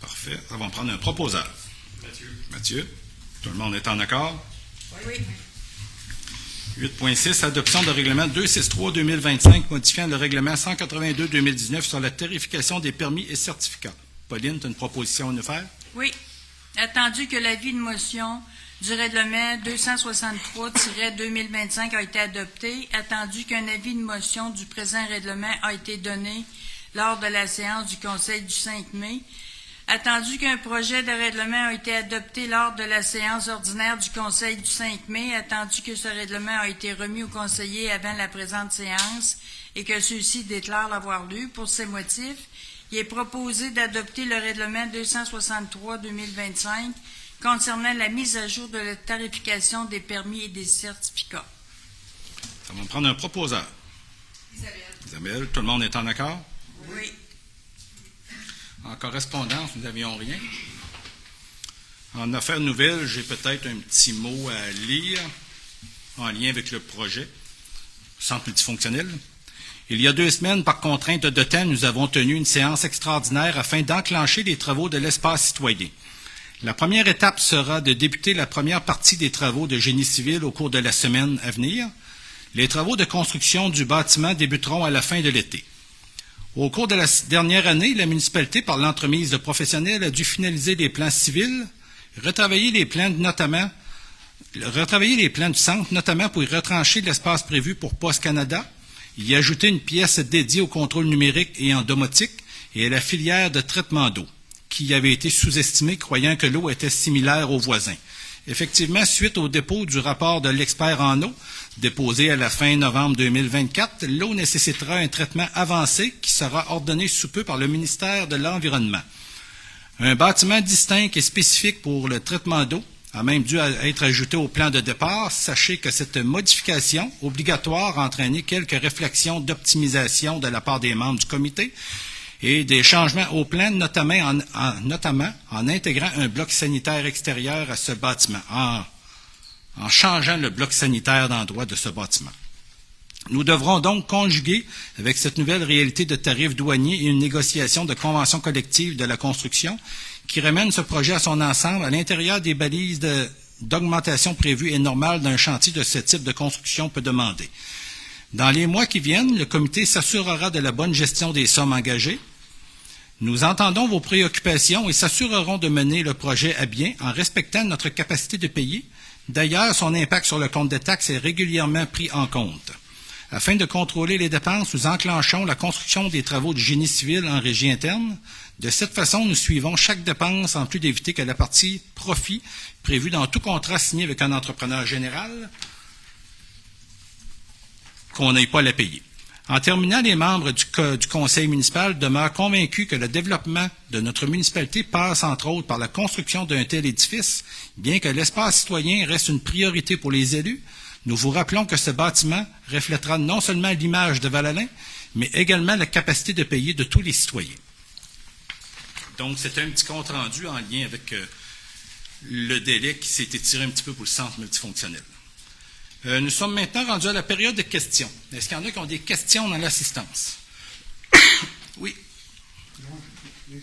Parfait. Ça va prendre un proposeur. Mathieu. Tout le monde est en accord? Oui. 8.6, adoption de règlement 263-2025 modifiant le règlement 182-2019 sur la tarification des permis et certificats. Pauline, tu as une proposition à nous faire? Oui. Attendu que l'avis de motion du règlement 263-2025 a été adopté, attendu qu'un avis de motion du présent règlement a été donné lors de la séance du Conseil du 5 mai, attendu qu'un projet de règlement a été adopté lors de la séance ordinaire du Conseil du 5 mai, attendu que ce règlement a été remis aux conseillers avant la présente séance et que ceux-ci déclarent l'avoir lu. Pour ces motifs, il est proposé d'adopter le règlement 263-2025 concernant la mise à jour de la tarification des permis et des certificats. Ça va prendre un proposeur. Isabelle, tout le monde est en accord? Oui. En correspondance, nous n'avions rien. En affaires nouvelles, j'ai peut-être un petit mot à lire en lien avec le projet Centre multifonctionnel. Il y a 2 semaines, par contrainte de temps, nous avons tenu une séance extraordinaire afin d'enclencher les travaux de l'espace citoyen. La première étape sera de débuter la première partie des travaux de génie civil au cours de la semaine à venir. Les travaux de construction du bâtiment débuteront à la fin de l'été. Au cours de la dernière année, la municipalité, par l'entremise de professionnels, a dû finaliser les plans civils, retravailler les plans du centre, notamment pour y retrancher l'espace prévu pour Poste Canada, y ajouter une pièce dédiée au contrôle numérique et en domotique et à la filière de traitement d'eau, qui avait été sous-estimée, croyant que l'eau était similaire aux voisins. Effectivement, suite au dépôt du rapport de l'expert en eau, déposé à la fin novembre 2024, l'eau nécessitera un traitement avancé qui sera ordonné sous peu par le ministère de l'Environnement. Un bâtiment distinct et spécifique pour le traitement d'eau a même dû être ajouté au plan de départ. Sachez que cette modification obligatoire a entraîné quelques réflexions d'optimisation de la part des membres du comité et des changements au plan, notamment en intégrant un bloc sanitaire extérieur à ce bâtiment, en changeant le bloc sanitaire d'endroit de ce bâtiment. Nous devrons donc conjuguer avec cette nouvelle réalité de tarifs douaniers et une négociation de convention collective de la construction qui ramène ce projet à son ensemble à l'intérieur des balises d'augmentation prévue est normale d'un chantier de ce type de construction peut demander. Dans les mois qui viennent, le comité s'assurera de la bonne gestion des sommes engagées. Nous entendons vos préoccupations et s'assurerons de mener le projet à bien en respectant notre capacité de payer. D'ailleurs, son impact sur le compte de taxes est régulièrement pris en compte. Afin de contrôler les dépenses, nous enclenchons la construction des travaux de génie civil en régie interne. De cette façon, nous suivons chaque dépense en plus d'éviter que la partie profit prévue dans tout contrat signé avec un entrepreneur général, qu'on n'ait pas à la payer. En terminant, les membres du conseil municipal demeurent convaincus que le développement de notre municipalité passe entre autres par la construction d'un tel édifice. Bien que l'espace citoyen reste une priorité pour les élus, nous vous rappelons que ce bâtiment reflètera non seulement l'image de Val-Alain, mais également la capacité de payer de tous les citoyens. Donc, c'est un petit compte-rendu en lien avec le délai qui s'est étiré un petit peu pour le centre multifonctionnel. Nous sommes maintenant rendus à la période de questions. Est-ce qu'il y en a qui ont des questions dans l'assistance? Oui. Bonsoir,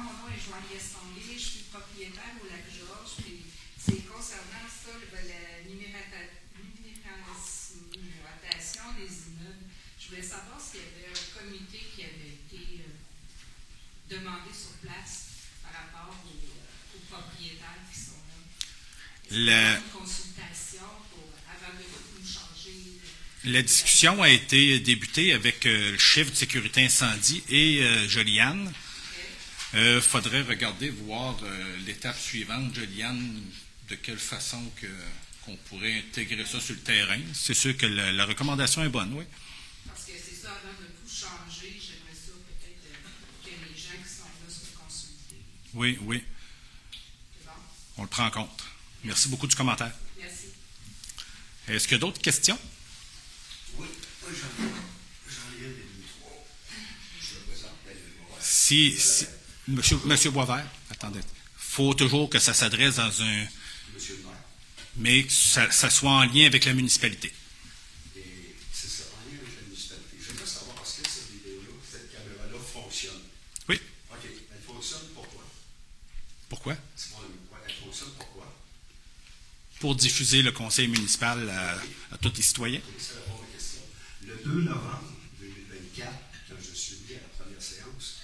mon nom est Joanne-Guest Anglais, je suis propriétaire au Lac-Georges, puis c'est concernant ça, la numérotation des immeubles. Je voulais savoir s'il y avait un comité qui avait été demandé sur place par rapport aux propriétaires qui sont là. Une consultation avant de nous changer. La discussion a été débutée avec le chef de sécurité incendie et Joliane. Il faudrait regarder, voir l'étape suivante, Joliane, de quelle façon qu'on pourrait intégrer ça sur le terrain. C'est sûr que la recommandation est bonne, oui. Parce que c'est ça, avant de tout changer, j'aimerais ça peut-être que les gens qui sont là se consulter. Oui, oui. C'est bon? On le prend en compte. Merci beaucoup du commentaire. Merci. Est-ce qu'il y a d'autres questions? Oui, j'en ai une, trois. Je représente Monsieur Boisvert, attendez. Il faut toujours que ça s'adresse dans un... Monsieur le maire. Mais que ça soit en lien avec la municipalité. Et c'est ça, en lien avec la municipalité. J'aimerais savoir, est-ce que cette vidéo-là, cette caméra-là fonctionne? Oui. OK. Elle fonctionne pourquoi? Pourquoi? C'est pas le quoi. Elle fonctionne pourquoi? Pour diffuser le conseil municipal à tous les citoyens. Oui, c'est la bonne question. Le 2 novembre 2024, quand je suis venu à la première séance,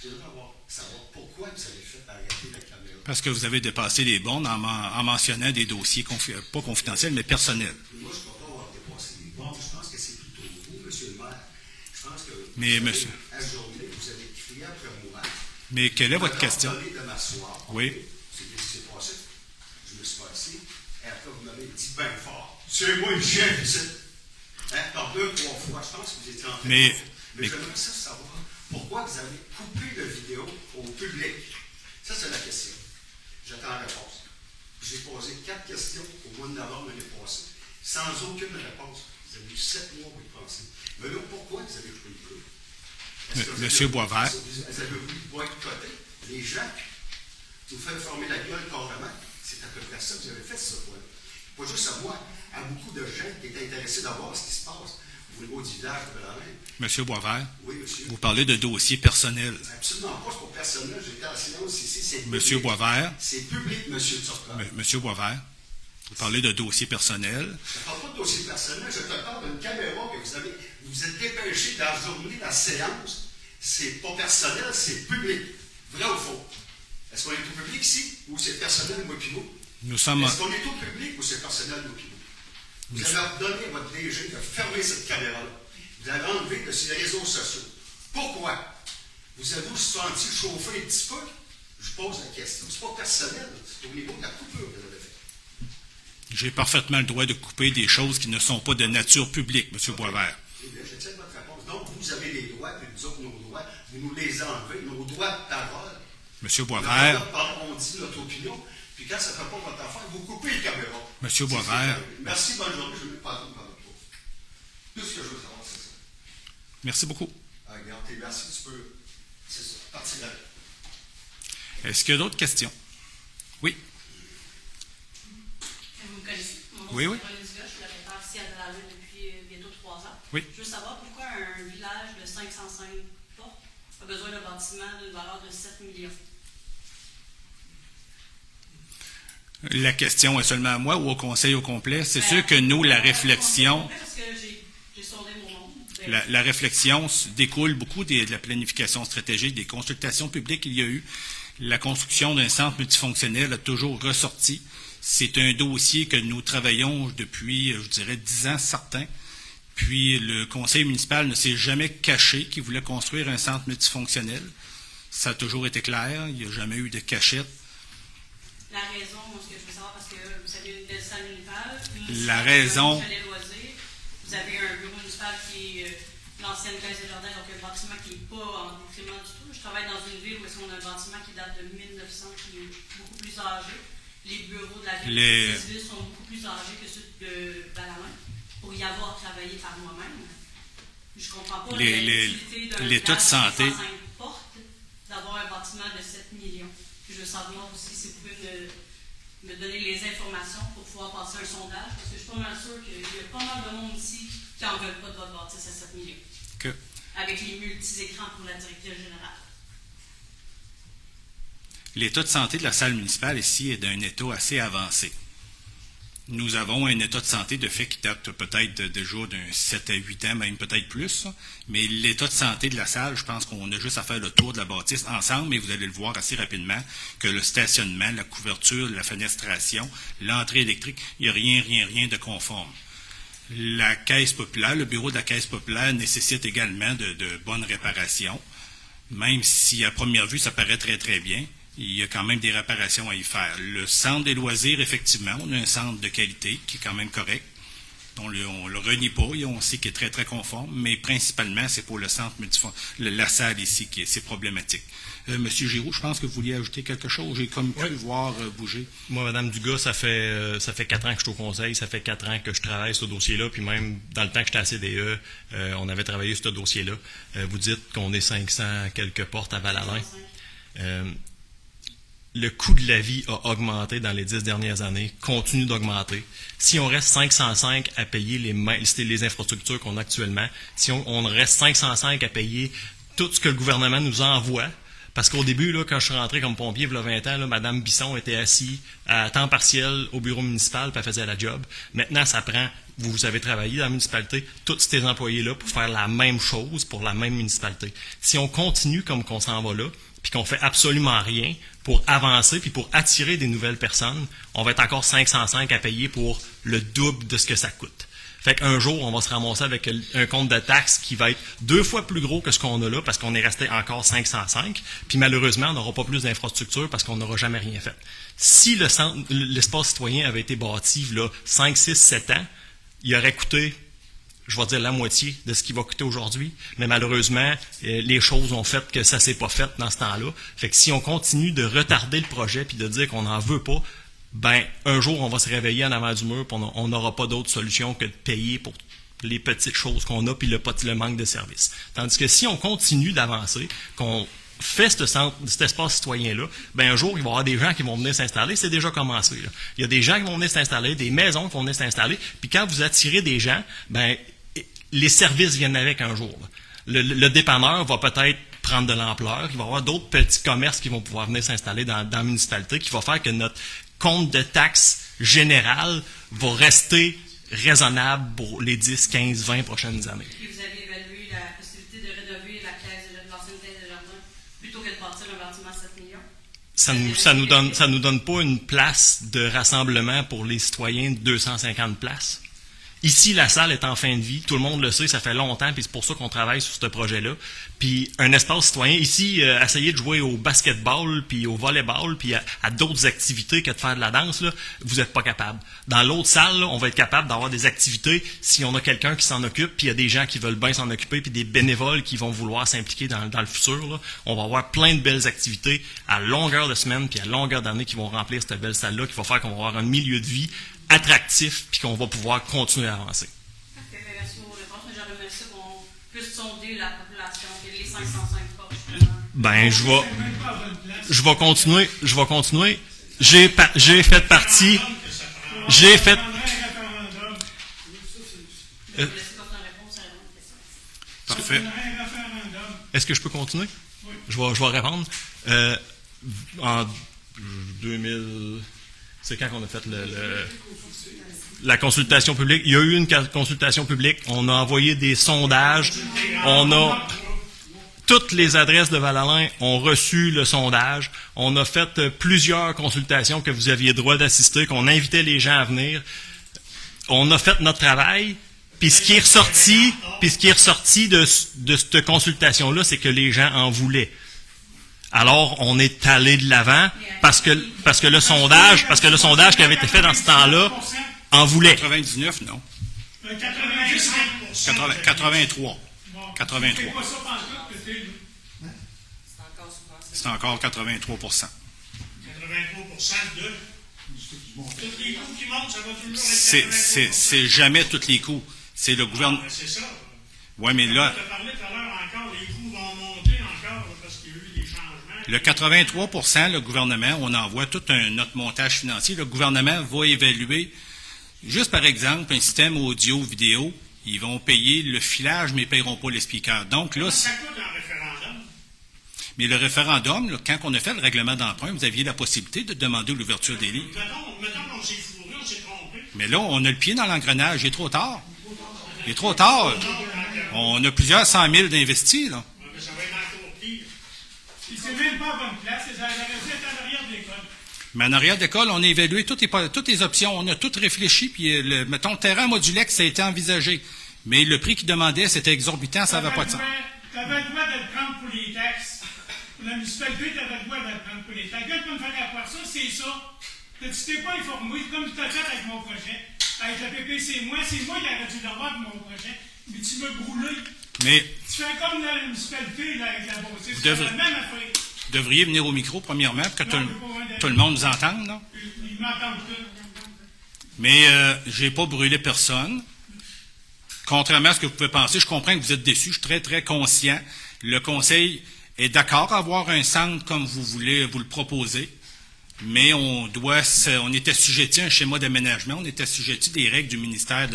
j'aimerais savoir pourquoi vous avez fait arrêter la caméra. Parce que vous avez dépassé les bornes en mentionnant des dossiers, pas confidentiels, mais personnels. Moi, je ne peux pas avoir dépassé les bornes. Je pense que c'est plutôt vous, monsieur le maire. Je pense que Mais, vous monsieur... à la journée, vous avez crié après moi. Mais quelle est votre question? Vous m'avez ordonné de m'asseoir. Oui. C'est ce qui s'est passé. Je me suis assis. Et après, vous m'avez dit bien fort. C'est moi le chef ici. Par 2 ou 3 fois, je pense que vous étiez en train mais j'aimerais ça savoir pourquoi vous avez coupé la vidéo au public. Ça, c'est la question. J'attends la réponse. J'ai posé 4 questions au mois de novembre l'année passée, sans aucune réponse. Vous avez eu 7 mois pour y penser. Mais là, pourquoi vous avez coupé le coup? Monsieur Boisvert. Vous avez voulu boycotter les gens, vous faire former la gueule carrément. C'est à peu près ça que vous avez fait, ça. Pas juste à moi, à beaucoup de gens qui étaient intéressés d'avoir ce qui se passe au niveau du village de Val-Alain. Monsieur Boisvert, oui, monsieur. Vous parlez de dossiers personnels. Absolument pas, c'est pas personnel. J'étais en silence ici. C'est Monsieur public. Boisvert. C'est public, monsieur Turcotte. Monsieur Boisvert, vous parlez de dossiers personnels. Je ne parle pas de dossier personnel, je te parle d'une caméra que vous êtes dépêché d'ajourner la séance. C'est pas personnel, c'est public. Vrai ou faux? Est-ce qu'on est au public ici ou c'est personnel, moi puis vous? Nous sommes... Est-ce qu'on est au public ou c'est personnel, moi puis vous? Vous avez ordonné à votre DG de fermer cette caméra-là. Vous l'avez enlevée de sur les réseaux sociaux. Pourquoi? Vous avez-vous senti chauffer un petit peu? Je pose la question. C'est pas personnel, c'est au niveau de la coupure que vous avez fait. J'ai parfaitement le droit de couper des choses qui ne sont pas de nature publique, M. Boisvert. Eh bien, je tiens votre réponse. Donc, vous avez les droits, puis nous autres, nos droits, vous nous les enlevez, nos droits de parole. M. Boisvert. On dit notre opinion, puis quand ça ne fait pas votre affaire, vous coupez les caméras. M. Boisvert. Merci, bonne journée, je ne vais pas attendre par votre tour. Tout ce que je veux savoir, c'est ça. Merci beaucoup. Ah, regarde, merci, tu peux. C'est ça, partir là. Est-ce qu'il y a d'autres questions? Oui. Vous me connaissez? Mon nom Oui, oui. est Caroline Dugas, je suis la référente officielle de la rue depuis bientôt 3 ans. Oui. Je veux savoir pourquoi un village de 505 portes a besoin d'un bâtiment d'une valeur de 7 millions. La question est seulement à moi ou au conseil au complet. C'est sûr que nous, la réflexion... Parce que j'ai sondé mon monde. La réflexion découle beaucoup de la planification stratégique, des consultations publiques qu'il y a eu. La construction d'un centre multifonctionnel a toujours ressorti. C'est un dossier que nous travaillons depuis, je dirais, 10 ans certains. Puis le conseil municipal ne s'est jamais caché qu'il voulait construire un centre multifonctionnel. Ça a toujours été clair. Il n'y a jamais eu de cachette. La raison, ce que je veux savoir, parce que vous avez une belle salle municipale. La raison... Vous avez un bureau municipal qui est l'ancienne caisse des jardins, donc un bâtiment qui n'est pas en détriment du tout. Je travaille dans une ville où on a un bâtiment qui date de 1900, qui est beaucoup plus âgé. Les bureaux de la ville sont beaucoup plus âgés que ceux de Val-Alain, pour y avoir travaillé par moi-même. Je ne comprends pas l'utilité d'un l'état de santé. 105 portes d'avoir un bâtiment de 7 millions. Puis je veux savoir aussi si vous pouvez me donner les informations pour pouvoir passer un sondage, parce que je suis pas mal sûr qu'il y a pas mal de monde ici qui n'en veulent pas de votre bâtisse à 7 millions. Avec les multi-écrans pour la directrice générale. L'état de santé de la salle municipale ici est d'un état assez avancé. Nous avons un état de santé de fait qui date peut-être déjà d'un 7 à 8 ans, même peut-être plus. Mais l'état de santé de la salle, je pense qu'on a juste à faire le tour de la bâtisse ensemble, et vous allez le voir assez rapidement, que le stationnement, la couverture, la fenestration, l'entrée électrique, il n'y a rien de conforme. La caisse populaire, le bureau de la caisse populaire nécessite également de bonnes réparations, même si à première vue ça paraît très très bien. Il y a quand même des réparations à y faire. Le centre des loisirs, effectivement, on a un centre de qualité qui est quand même correct. On le renie pas, et on sait qu'il est très, très conforme, mais principalement, c'est pour le centre la salle ici c'est problématique. Monsieur Giroux, je pense que vous vouliez ajouter quelque chose. J'ai comme pu voir bouger. Moi, Mme Dugas, ça fait 4 ans que je suis au conseil, ça fait 4 ans que je travaille sur ce dossier-là, puis même dans le temps que j'étais à CDE, on avait travaillé sur ce dossier-là. Vous dites qu'on est 500 quelques portes à Val-Alain. Le coût de la vie a augmenté dans les 10 dernières années, continue d'augmenter. Si on reste 505 à payer les infrastructures qu'on a actuellement, si on reste 505 à payer tout ce que le gouvernement nous envoie, parce qu'au début, là, quand je suis rentré comme pompier, il y a 20 ans, là, Mme Bisson était assise à temps partiel au bureau municipal, puis elle faisait la job. Maintenant, ça prend, vous avez travaillé dans la municipalité, tous ces employés-là pour faire la même chose pour la même municipalité. Si on continue comme qu'on s'en va là, puis qu'on fait absolument rien pour avancer, puis pour attirer des nouvelles personnes, on va être encore 505 à payer pour le double de ce que ça coûte. Fait qu'un jour, on va se ramasser avec un compte de taxes qui va être 2 fois plus gros que ce qu'on a là, parce qu'on est resté encore 505, puis malheureusement, on n'aura pas plus d'infrastructures parce qu'on n'aura jamais rien fait. Si l'espace citoyen avait été bâti, là, 5, 6, 7 ans, il aurait coûté, je vais dire la moitié de ce qu'il va coûter aujourd'hui, mais malheureusement, les choses ont fait que ça ne s'est pas fait dans ce temps-là. Fait que si on continue de retarder le projet puis de dire qu'on n'en veut pas, ben un jour, on va se réveiller en avant du mur puis on n'aura pas d'autre solution que de payer pour les petites choses qu'on a puis le manque de services. Tandis que si on continue d'avancer, qu'on fait cet espace citoyen-là, ben un jour, il va y avoir des gens qui vont venir s'installer. C'est déjà commencé, là. Il y a des gens qui vont venir s'installer, des maisons qui vont venir s'installer, puis quand vous attirez des gens, ben les services viennent avec un jour. Le dépanneur va peut-être prendre de l'ampleur, il va y avoir d'autres petits commerces qui vont pouvoir venir s'installer dans la municipalité, qui va faire que notre compte de taxes général va rester raisonnable pour les 10, 15, 20 prochaines années. Et vous avez évalué la possibilité de rénover l'ancienne caisse de jardin plutôt que de bâtir un bâtiment à 7 millions? Ça nous donne pas une place de rassemblement pour les citoyens de 250 places. Ici, la salle est en fin de vie. Tout le monde le sait, ça fait longtemps, puis c'est pour ça qu'on travaille sur ce projet-là. Puis un espace citoyen. Ici, essayer de jouer au basketball, puis au volleyball, puis à d'autres activités que de faire de la danse, là, vous n'êtes pas capable. Dans l'autre salle, là, on va être capable d'avoir des activités si on a quelqu'un qui s'en occupe, puis il y a des gens qui veulent bien s'en occuper, puis des bénévoles qui vont vouloir s'impliquer dans le futur. Là. On va avoir plein de belles activités à longueur de semaine, puis à longueur d'année qui vont remplir cette belle salle-là, qui va faire qu'on va avoir un milieu de vie attractif, puis qu'on va pouvoir continuer à avancer. Parfait, merci pour vos réponses. Mais j'aurais aimé ça qu'on puisse sonder la population, et les 505 portes. Ben, je vais continuer. J'ai fait partie. J'ai fait. Parfait. On aurait un référendum. Est-ce que je peux continuer? Oui. Je vais répondre. En 2000... C'est quand qu'on a fait la consultation publique? Il y a eu une consultation publique. On a envoyé des sondages. Toutes les adresses de Val-Alain ont reçu le sondage. On a fait plusieurs consultations que vous aviez droit d'assister, qu'on invitait les gens à venir. On a fait notre travail. Puis ce qui est ressorti de cette consultation-là, c'est que les gens en voulaient. Alors, on est allé de l'avant parce que le sondage qui avait été fait dans ce temps-là en voulait. 99, non. 85%. 83. Bon, 83. c'est pas ça pantoute que t'es, là. C'est encore 83 83% de... Tous les coûts qui montent, ça va toujours être 83%. C'est jamais tous les coûts. C'est le gouvernement. Ah, c'est ça. Oui, mais là, On a parlé tout à l'heure encore, les coûts vont monter encore parce qu'il y a eu des changements. le 83 le gouvernement, on envoie tout notre montage financier. Le gouvernement va évaluer, juste par exemple, un système audio-vidéo. Ils vont payer le filage, mais ils ne paieront pas les speakers. Donc là, Ça coûte un référendum. mais le référendum, là, quand on a fait le règlement d'emprunt, vous aviez la possibilité de demander l'ouverture des lignes. Mettons qu'on s'est fourré, on s'est trompé. Mais là, on a le pied dans l'engrenage. Il est trop tard. Il est trop tard. On a plusieurs 100 000 d'investis, là. Ouais, mais ça va être encore pire. Puis c'est même pas à bonne place, c'est à l'arrière de l'école. Mais en arrière d'école, on a évalué toutes les options. On a tout réfléchi. Puis, mettons, le terrain modulex, ça a été envisagé. Mais le prix qu'ils demandaient, c'était exorbitant, ça n'avait pas de sens. Tu avais le droit de le prendre pour les taxes. Pour la municipalité, tu avais le droit de le prendre pour les taxes. Quelqu'un peut me faire croire ça, c'est ça. Tu t'es pas informé, comme tu as fait avec mon projet. Avec la PPC, c'est moi qui aurais dû l'avoir pour mon projet. Mais tu m'as brûlé. Mais Tu fais comme dans la municipalité, là, avec la beauté. C'est devrez- la même affaire. vous devriez venir au micro, premièrement, pour que Non, je peux pas tout le monde nous entende, là. Ils m'entendent tous. Mais j'ai pas brûlé personne. Contrairement à ce que vous pouvez penser, je comprends que vous êtes déçus. Je suis très, très conscient. Le Conseil est d'accord à avoir un centre comme vous voulez vous le proposer. Mais on est assujetti à un schéma d'aménagement, on est assujetti des règles du ministère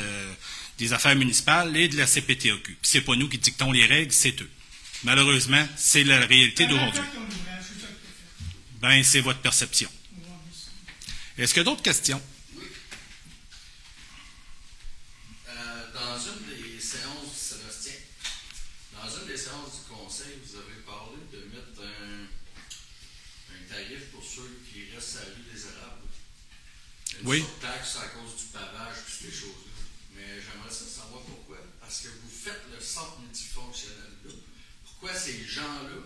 des Affaires municipales et de la CPTAQ. Puis c'est pas nous qui dictons les règles, c'est eux. Malheureusement, c'est la réalité d'aujourd'hui. Ben, c'est votre perception. Est-ce qu'il y a d'autres questions? Dans une des séances, Sébastien, dans une des séances du Conseil, vous avez parlé de mettre un tarif pour ceux qui restent à la rue des Érables. Une Oui. surtaxe à cause du pavage et ces choses-là. Mais j'aimerais savoir pourquoi. Parce que vous faites le centre multifonctionnel-là. Pourquoi ces gens-là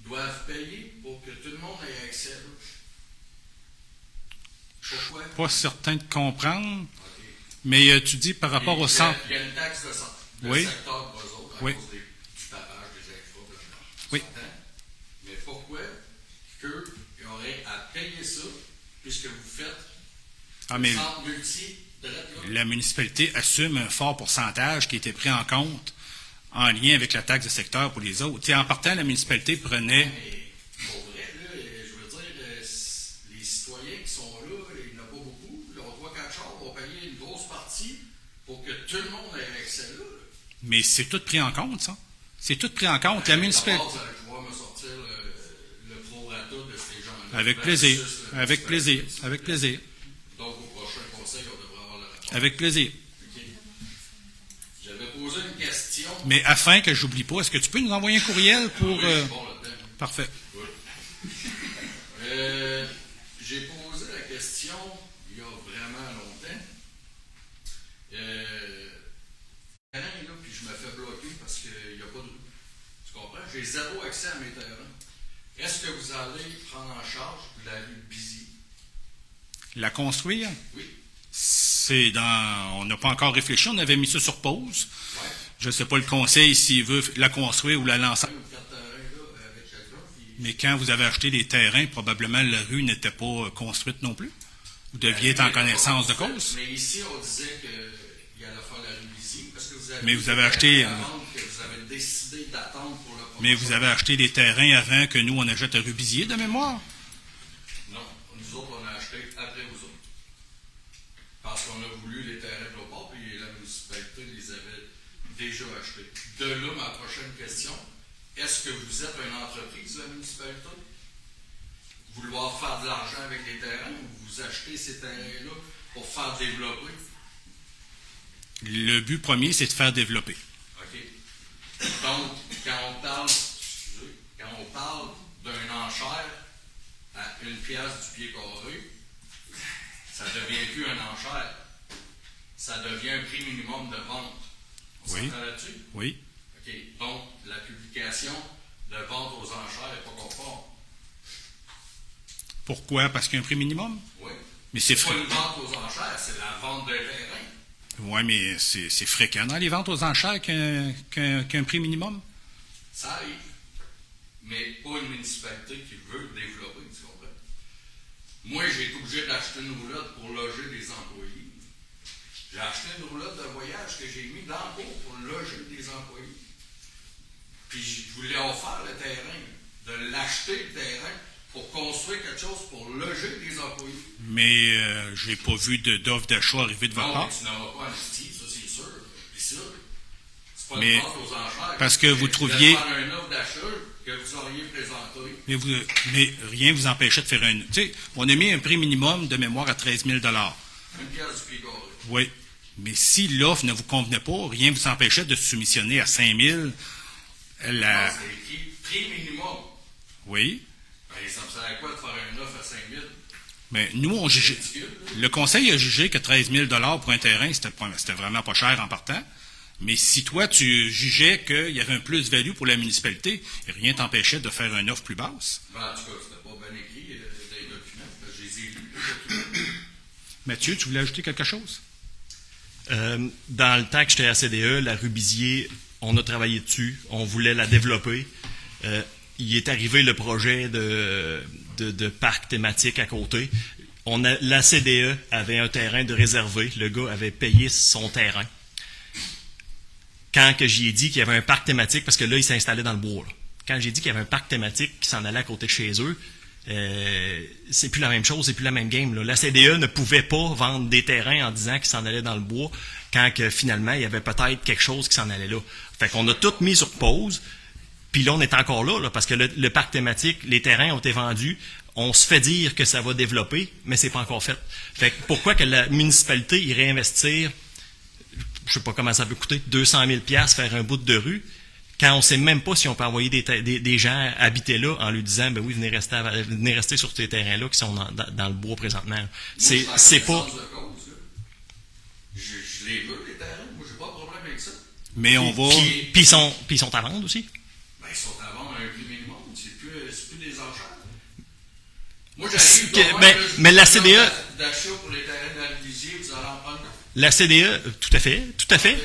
doivent payer pour que tout le monde ait accès là? Pourquoi? Pas certain de comprendre, OK. mais tu dis par rapport au centre. Il y a une taxe de centre. Oui. Le secteur pour eux autres, à Oui. cause du pavage, des extras, blablabla. Oui. On s'entend? Mais pourquoi qu'eux, ils auraient à payer ça, puisque vous faites Ah, mais le centre multi de là? la municipalité assume un fort pourcentage qui était pris en compte en lien avec la taxe de secteur pour les autres. En partant, la municipalité prenait... Mais pour vrai, là, je veux dire, les citoyens qui sont là, il n'y en a pas beaucoup. Leurs 3-4 chars vont payer une grosse partie pour que tout le monde ait accès là. Mais c'est tout pris en compte, ça. C'est tout pris en compte. La municipalité... D'abord, vous allez pouvoir me sortir le prorata de ces gens-là. Avec plaisir. Avec plaisir. Avec plaisir. Donc, au prochain conseil, on devrait avoir le rapport. Avec plaisir. OK. J'avais posé une question. Mais afin que j'oublie pas, est-ce que tu peux nous envoyer un courriel pour... Oui, je suis bon là-dedans. Parfait. Oui. J'ai posé la question il y a vraiment longtemps. Là, puis je me fais bloquer parce qu'il n'y a pas de rue. Tu comprends? J'ai zéro accès à mes terrains. Est-ce que vous allez prendre en charge la rue Bizy? La construire? Oui. On n'a pas encore réfléchi, on avait mis ça sur pause. Ouais. Je ne sais pas le conseil s'il veut la construire ou la lancer. Une carte terrain là, avec quelqu'un. Puis... Mais quand vous avez acheté les terrains, probablement la rue n'était pas construite non plus. Vous deviez être en connaissance de cause. Mais ici, on disait qu'il allait faire la rue Bizy parce que vous avez... Mais vous avez acheté... que vous avez décidé d'attendre pour le Mais vous avez acheté des terrains avant que nous, on achète à Rubizier, de mémoire. Non, nous autres, on a acheté après vous autres. Parce qu'on a voulu les terrains de l'autre bord, puis la municipalité les avait déjà acheté. De là, ma prochaine question, est-ce que vous êtes une entreprise, la municipalité? Vouloir faire de l'argent avec les terrains ou vous achetez ces terrains-là pour faire développer? Le but premier, c'est de faire développer. OK. Donc, quand on parle d'une enchère à 1 piastre du pied carré, ça ne devient plus une enchère. Ça devient un prix minimum de vente. On s'entend là-dessus? Oui. OK. Donc, la publication de vente aux enchères n'est pas conforme. Pourquoi? Parce qu'il y a un prix minimum? Oui. Mais c'est pas une vente aux enchères, c'est la vente d'un terrain. Oui, mais c'est fréquent dans les ventes aux enchères qu'un prix minimum? Ça arrive. Mais pas une municipalité qui veut développer, tu comprends? Moi, j'ai été obligé d'acheter une roulotte pour loger des employés. J'ai acheté une roulotte de voyage que j'ai mis dans le cours pour loger des employés. Puis je voulais offrir le terrain, de l'acheter le terrain pour construire quelque chose pour loger des employés. Mais je n'ai pas vu d'offre d'achat arriver de votre part. Non, mais tu n'auras pas un style, ça c'est sûr. Puis ça, c'est pas Mais une vente aux enchères. parce que vous trouviez... Vous allez faire une offre d'achat que vous auriez présentée. Mais rien ne vous empêchait de faire un... Tu sais, on a mis un prix minimum de mémoire à 13 000 $. 1 piastre du pied carré. Oui. Mais si l'offre ne vous convenait pas, rien ne vous empêchait de soumissionner à 5 000 $. C'est écrit prix minimum. Oui. Ben, ça me sert à quoi de faire une offre à 5 000 $? Mais nous, on jugeait... Le conseil a jugé que 13 000 $ pour un terrain, c'était vraiment pas cher en partant. Mais si toi, tu jugeais qu'il y avait un plus-value pour la municipalité, rien ne t'empêchait de faire une offre plus basse. Ben, en tout cas, c'était pas bien écrit dans les documents. Je les ai lus, les documents. Mathieu, tu voulais ajouter quelque chose? Dans le temps que j'étais à CDE, la Rubizier, on a travaillé dessus, on voulait la développer. Il est arrivé le projet de parc thématique à côté. La CDE avait un terrain de réservé. Le gars avait payé son terrain. Quand que j'y ai dit qu'il y avait un parc thématique, parce que là, il s'installait dans le bois. Là. Quand j'ai dit qu'il y avait un parc thématique qui s'en allait à côté de chez eux, c'est plus la même chose, c'est plus la même game. Là. La CDE ne pouvait pas vendre des terrains en disant qu'ils s'en allaient dans le bois, quand que finalement, il y avait peut-être quelque chose qui s'en allait là. Fait qu'on a tout mis sur pause. Puis là, on est encore là, parce que le parc thématique, les terrains ont été vendus. On se fait dire que ça va développer, mais c'est pas encore fait. Fait que pourquoi que la municipalité irait investir, je sais pas comment ça peut coûter, 200 000 $ faire un bout de rue, quand on sait même pas si on peut envoyer des gens habiter là en lui disant, ben oui, venez rester sur ces terrains-là qui sont dans le bois présentement. C'est pas... Je les veux, les terrains. Moi, j'ai pas de problème avec ça. Mais on va... Puis ils sont à vendre aussi. Ben, ils sont à vendre à un prix minimum. C'est plus des enchères. Moi, j'arrive mais la CDE... d'achat pour les terrains dans le lisier, vous allez en prendre. La CDE, tout à fait.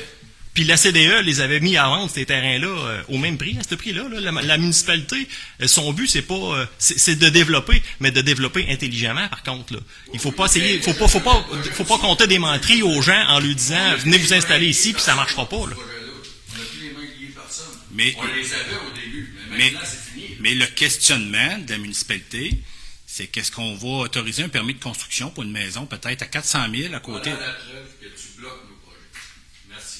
Puis la CDE les avait mis à vendre, ces terrains-là, au même prix, à ce prix-là. Là. La municipalité, son but, c'est pas, c'est de développer, mais de développer intelligemment, par contre. Là. Il faut pas essayer, faut pas compter des menteries aux gens en lui disant, venez vous installer ici, puis ça marchera pas. Là. On n'a plus les mains liées personne. Mais, on les avait au début, mais maintenant, c'est fini. Mais le questionnement de la municipalité, c'est qu'est-ce qu'on va autoriser un permis de construction pour une maison peut-être à 400 000 à côté. Voilà la preuve que tu bloques nos projets. Merci.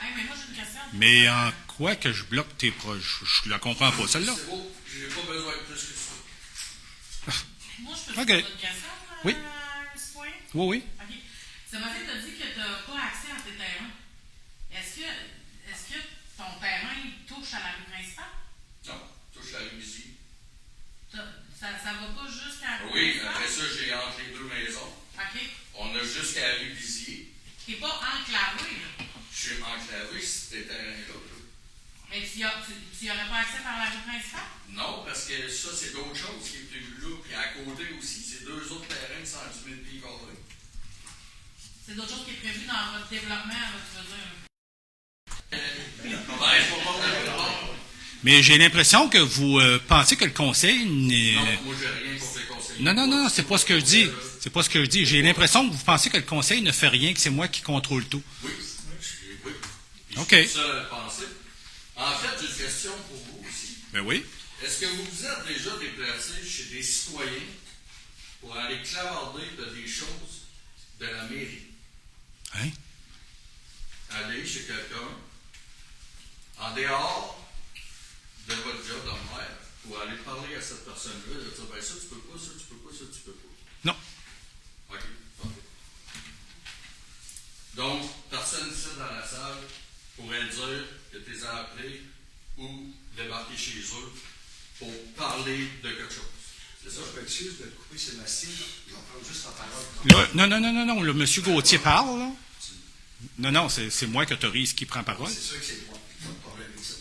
Hey, mais moi, j'ai une question. Mais en quoi que je bloque tes projets? Je la comprends pas, celle-là. C'est beau, j'ai pas besoin de plus que ça. Moi, je peux te poser une question, oui. citoyen? Oui. OK. Ça m'a fait te dire que tu n'as pas accès à tes terrains. Est-ce que ton terrain touche à la rue principale? Non, touche à la rue ici. Ça va pas jusqu'à la rue Oui, principale? après ça, j'ai entre les deux maisons. OK. On a jusqu'à la rue Bizier. Tu n'es pas enclavé, là. Je suis enclavé sur ces terrains-là. Mais tu n'y aurais pas accès par la rue principale? Non, parce que ça, c'est d'autres choses qui est prévu là. Puis à côté aussi, c'est 2 autres terrains de 110 000 pieds carrés. C'est d'autres choses qui est prévu dans votre développement, tu veux dire? Mais j'ai l'impression que vous pensez que le conseil n'est... Non, moi, j'ai rien contre les conseils. Non, c'est pas ce que je dis. C'est pas ce que je dis. J'ai l'impression que vous pensez que le conseil ne fait rien, que c'est moi qui contrôle tout. Oui. OK. C'est ça à penser. En fait, j'ai une question pour vous aussi. Ben oui. Est-ce que vous vous êtes déjà déplacé chez des citoyens pour aller clavarder de des choses de la mairie? Hein? Aller chez quelqu'un, en dehors de votre job de maire, pour aller parler à cette personne-là, de dire, ben ça, tu peux pas, ça, tu peux pas, ça, tu peux pas. Non. OK, parfait. Donc, personne ici dans la salle pourrait dire que tu les as appelés ou débarquer chez eux pour parler de quelque chose. C'est ça? Je m'excuse de te couper, Sébastien. Je vais prendre juste la parole. Là, non, le monsieur Gauthier parle, là. Non, c'est moi qui autorise qui prend parole. C'est sûr que c'est moi. Pas de problème avec ça.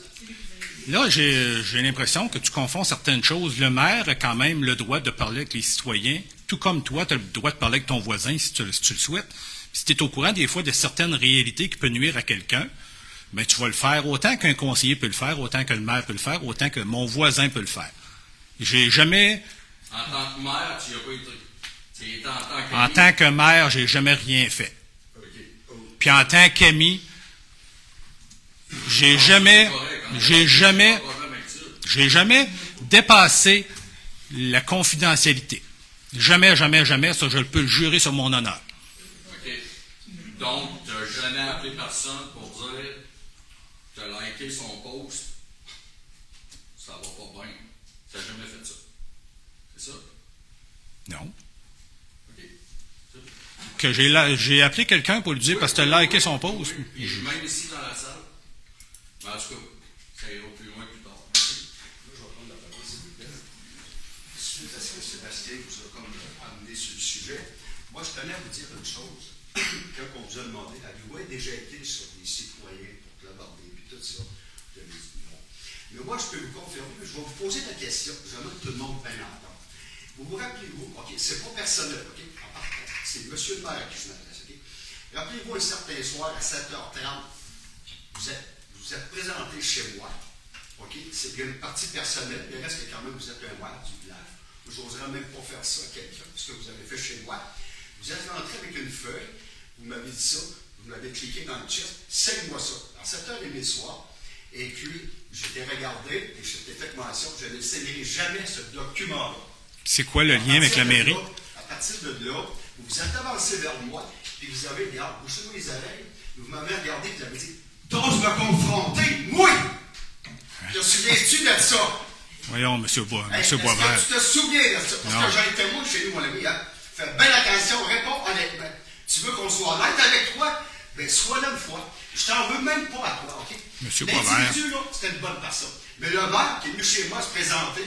Là, j'ai l'impression que tu confonds certaines choses. Le maire a quand même le droit de parler avec les citoyens, tout comme toi, tu as le droit de parler avec ton voisin si tu le souhaites. Si tu es au courant des fois de certaines réalités qui peuvent nuire à quelqu'un, ben tu vas le faire autant qu'un conseiller peut le faire, autant que le maire peut le faire, autant que mon voisin peut le faire. J'ai jamais... En tant que maire, tu n'y as pas été. Tu étais En tant que maire, j'ai jamais rien fait. Puis en tant qu'ami, j'ai jamais dépassé la confidentialité. Jamais, ça je peux le jurer sur mon honneur. OK. Donc, tu n'as jamais appelé personne pour dire tu as liké son post, ça va pas bien. Tu n'as jamais fait ça. C'est ça? Non. OK. Que j'ai appelé quelqu'un pour lui dire parce que tu as liké son post. Oui. Et même ici dans la salle. Mais en tout cas, ça ira plus loin plus tard. Là, je vais prendre la parole, s'il vous plaît. Suite à ce que Sébastien vous a comme amené sur le sujet, moi, je tenais à vous dire une chose. Quand on vous a demandé, avez-vous déjà été sur des citoyens pour clavarder et tout ça? Vous avez dit non. Mais moi, je peux vous confirmer, je vais vous poser la question. J'aimerais que tout le monde bien entendre. Vous vous rappelez-vous, OK, c'est pas personnel, OK, en partant, c'est M. le maire qui je m'adresse, OK? Rappelez-vous un certain soir à 7h30, vous êtes présenté chez moi, OK? C'est bien une partie personnelle, mais reste que quand même vous êtes un maire du village. Je n'oserais même pas faire ça à quelqu'un, ce que vous avez fait chez moi. Vous êtes rentré avec une feuille, vous m'avez dit ça, vous m'avez cliqué dans le chest, signe-moi ça. À 7h30 le soir, et puis j'étais regardé, et j'étais fait mention, je ne signerai jamais ce document-là. C'est quoi le lien avec la mairie? À partir de là, vous vous êtes avancé vers moi, puis vous avez, regarde, bouchez-moi les oreilles, vous m'avez regardé, puis vous avez dit, t'oses me confronter, moi! Te souviens-tu de ça? Voyons, M. Boisvert. Tu te souviens de ça? Parce que j'en étais moi chez nous, mon ami, hein? Fais bien attention, réponds honnêtement. Tu veux qu'on soit honnête avec toi? Bien, sois là une fois. Je t'en veux même pas à toi, OK? M. Boisvert. L'individu, là, c'était une bonne personne. Mais le maire qui est venu chez moi se présenter,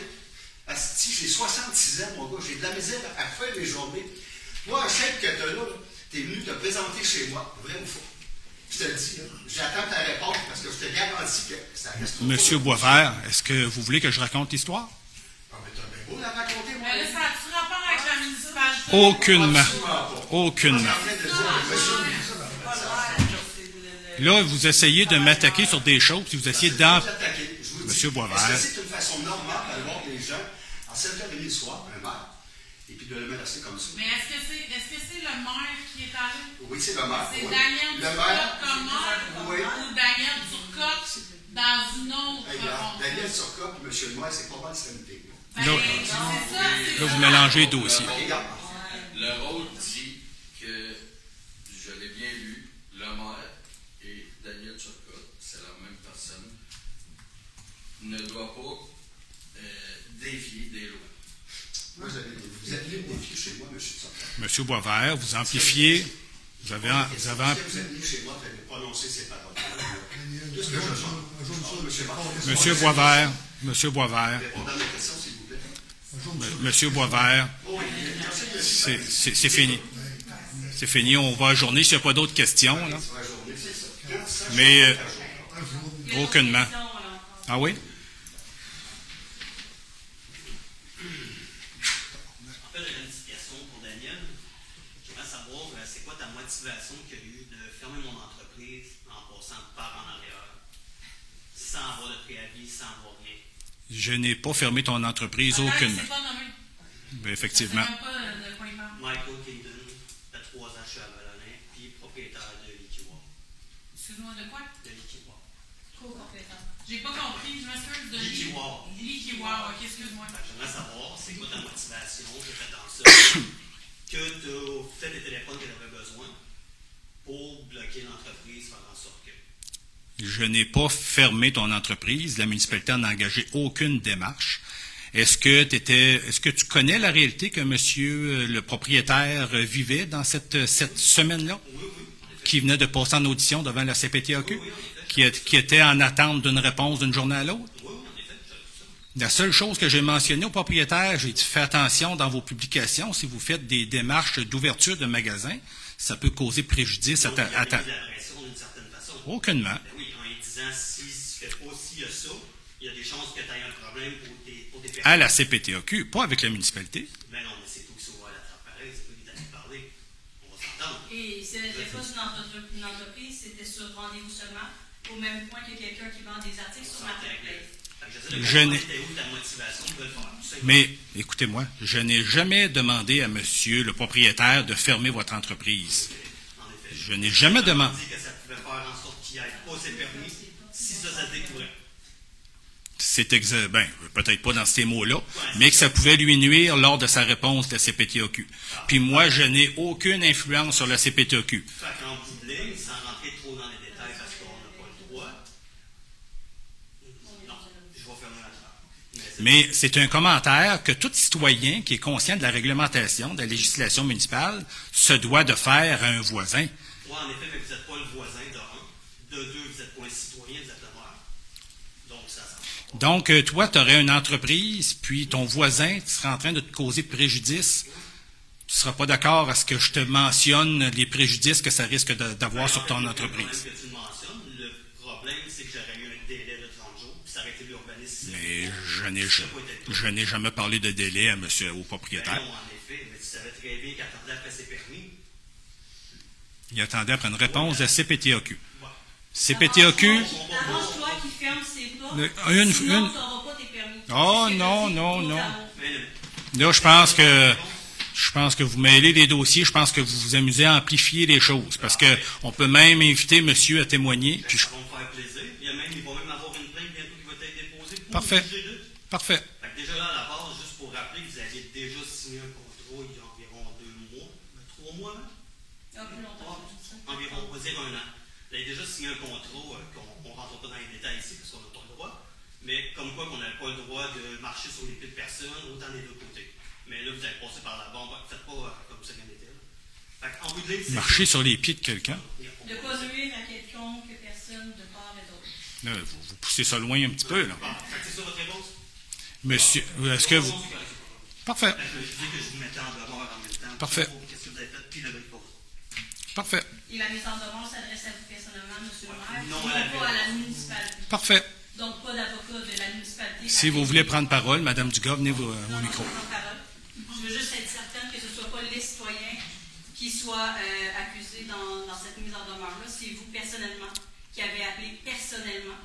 asti, j'ai 66 ans, mon gars, j'ai de la misère à faire mes journées. Toi, un chef que tu as là, tu es venu te présenter chez moi, vrai ou faux? Je te le dis, j'attends ta réponse parce que je te garantis que ça reste. Monsieur Boisvert, est-ce que vous voulez que je raconte l'histoire? Ah, mais t'as bien beau la raconter, moi. Mais là, ça a-tu rapport avec la municipalité? Aucunement. Là, vous essayez de m'attaquer sur des choses, puis vous essayez d'en... Monsieur Boisvert. Est-ce que c'est une façon normale d'aller voir les gens à 7h30 le soir, un maire, et puis de le menacer comme ça? Mais est-ce que c'est le maire qui est allé? Oui, c'est le maire. C'est oui. Daniel Turcotte comme maire Oui. ou Daniel Turcotte dans une autre fonction? Daniel Turcotte et M. le maire, c'est pas mal sanité. Ben, c'est ça. Là, vous mélangez les dossiers. Le rôle dit que, je l'ai bien lu, le maire et Daniel Turcotte, c'est la même personne, ne doit pas défier des lois. Vous êtes venu défier chez moi, M. Turcotte. Monsieur Boisvert, vous amplifiez... Vous avez Vous êtes venu chez moi, vous avez prononcé ces paroles. Tout ce que je sens. Monsieur Boisvert, Monsieur Boisvert, Répondant à la question, s'il vous plaît. Monsieur Boisvert, c'est fini. C'est fini, on va ajourner s'il n'y a pas d'autres questions. Là. Mais aucunement. Ah oui? En fait, j'ai une question pour Daniel. J'aimerais savoir, c'est quoi ta motivation qu'il y a eu de fermer mon entreprise en passant par en arrière, sans avoir de préavis, sans avoir rien? Je n'ai pas fermé ton entreprise aucunement. C'est pas nommé. Ben, effectivement. C'est même pas de quoi il parle. Michael Kingdon, fait 3 ans chez Avallonin, puis propriétaire de Likiwa. Excuse-moi, de quoi? De Likiwa. Trop compétent. J'ai pas compris, je m'excuse de... Likiwa. Likiwa, ok, excuse-moi. J'aimerais savoir, c'est quoi ta motivation qui fait en sorte que tu as fait les téléphones que tu avais besoin pour bloquer l'entreprise, faire en sorte que... Je n'ai pas fermé ton entreprise. La municipalité n'a engagé aucune démarche. Est-ce que tu connais la réalité que monsieur le propriétaire vivait dans cette semaine-là? Qui venait de passer en audition devant la CPTAQ? Qui était en attente d'une réponse d'une journée à l'autre? La seule chose que j'ai mentionnée au propriétaire, j'ai dit, faites attention dans vos publications, si vous faites des démarches d'ouverture de magasins, ça peut causer préjudice à ta... la pression d'une certaine façon. Aucunement. Ben oui, en lui disant, si tu fais pas ci, il y a ça, il y a des chances que tu aies un problème pour tes personnes. À la CPTAQ, pas avec la municipalité. Mais non, mais c'est tout que ça va à la transparence, c'est pas lui d'aller parler. On va s'entendre. Et ce n'était pas une entreprise, c'était sur rendez-vous seulement, au même point que quelqu'un qui vend des articles sur Marketplace. Mais, écoutez-moi, je n'ai jamais demandé à monsieur le propriétaire de fermer votre entreprise. Je n'ai jamais demandé. Que ça pouvait faire en sorte qu'il n'y ait pas ses permis si ça se découvrait. C'est peut-être pas dans ces mots-là, mais que ça pouvait lui nuire lors de sa réponse de la CPTAQ. Puis moi, je n'ai aucune influence sur la CPTAQ. Fait qu'en bout de ligne, sans rentrer trop dans les détails parce qu'on n'a pas le droit, non, je vais fermer la trappe. Mais c'est un commentaire que tout citoyen qui est conscient de la réglementation, de la législation municipale, se doit de faire à un voisin. Oui, en effet, mais vous n'êtes pas le voisin de un. De deux, vous n'êtes pas un citoyen, vous êtes le maire. Donc, ça s'en va. Donc, toi, tu aurais une entreprise, puis ton voisin serait en train de te causer préjudice. Tu ne seras pas d'accord à ce que je te mentionne les préjudices que ça risque d'avoir sur ton entreprise. Que tu le mentionnes, le problème, c'est que j'aurais eu un délai de 30 jours, puis ça aurait été l'urbanisme. Mais je n'ai jamais parlé de délai au propriétaire. Ben non, en effet, mais tu savais très bien qu'il attendait après ses permis. Il attendait après une réponse de la CPTAQ. Ouais. CPTAQ... Arrange-toi qui ferme ses portes, Sinon, tu n'auras pas tes permis. Oh, non. Là, je pense que vous mêlez les dossiers. Je pense que vous vous amusez à amplifier les choses. Parce que on peut même inviter monsieur à témoigner. Puis Ça va me faire plaisir. Il va même avoir une plainte bientôt qui va être déposée pour Parfait. le juger. Parfait. Fait que déjà là, à la base, juste pour rappeler que vous aviez déjà signé un contrat il y a environ 2 mois, 3 mois, hein? Un peu longtemps. Environ, on va dire 1 an. Vous avez déjà signé un contrat qu'on ne rentre pas dans les détails ici parce qu'on n'a pas le droit, mais comme quoi qu'on n'avait pas le droit de marcher sur les pieds de personne, autant des deux côtés. Mais là, vous avez passé par la bombe, faites pas comme ça vient d'être. Fait qu'en bout de ligne, c'est... Marcher sur les pieds de quelqu'un. De pas nuire à quelconque personne de part et d'autre. Là, vous poussez ça loin un petit peu, là. Fait que c'est ça votre réponse? Monsieur, est-ce que vous... Parfait. Je dis que je vous mettais en demeure en même temps. Parfait. Qu'est-ce que vous avez fait, puis le brief. Parfait. Et la mise en demeure s'adresse à vous personnellement, M. le maire, Non, non pas à la municipalité. Parfait. Donc, pas d'avocat de la municipalité. Si vous voulez prendre parole, Madame Dugas, venez au micro. Je veux juste être certaine que ce ne soit pas les citoyens qui soient accusés dans cette mise en demeure-là. C'est vous personnellement qui avez appelé personnellement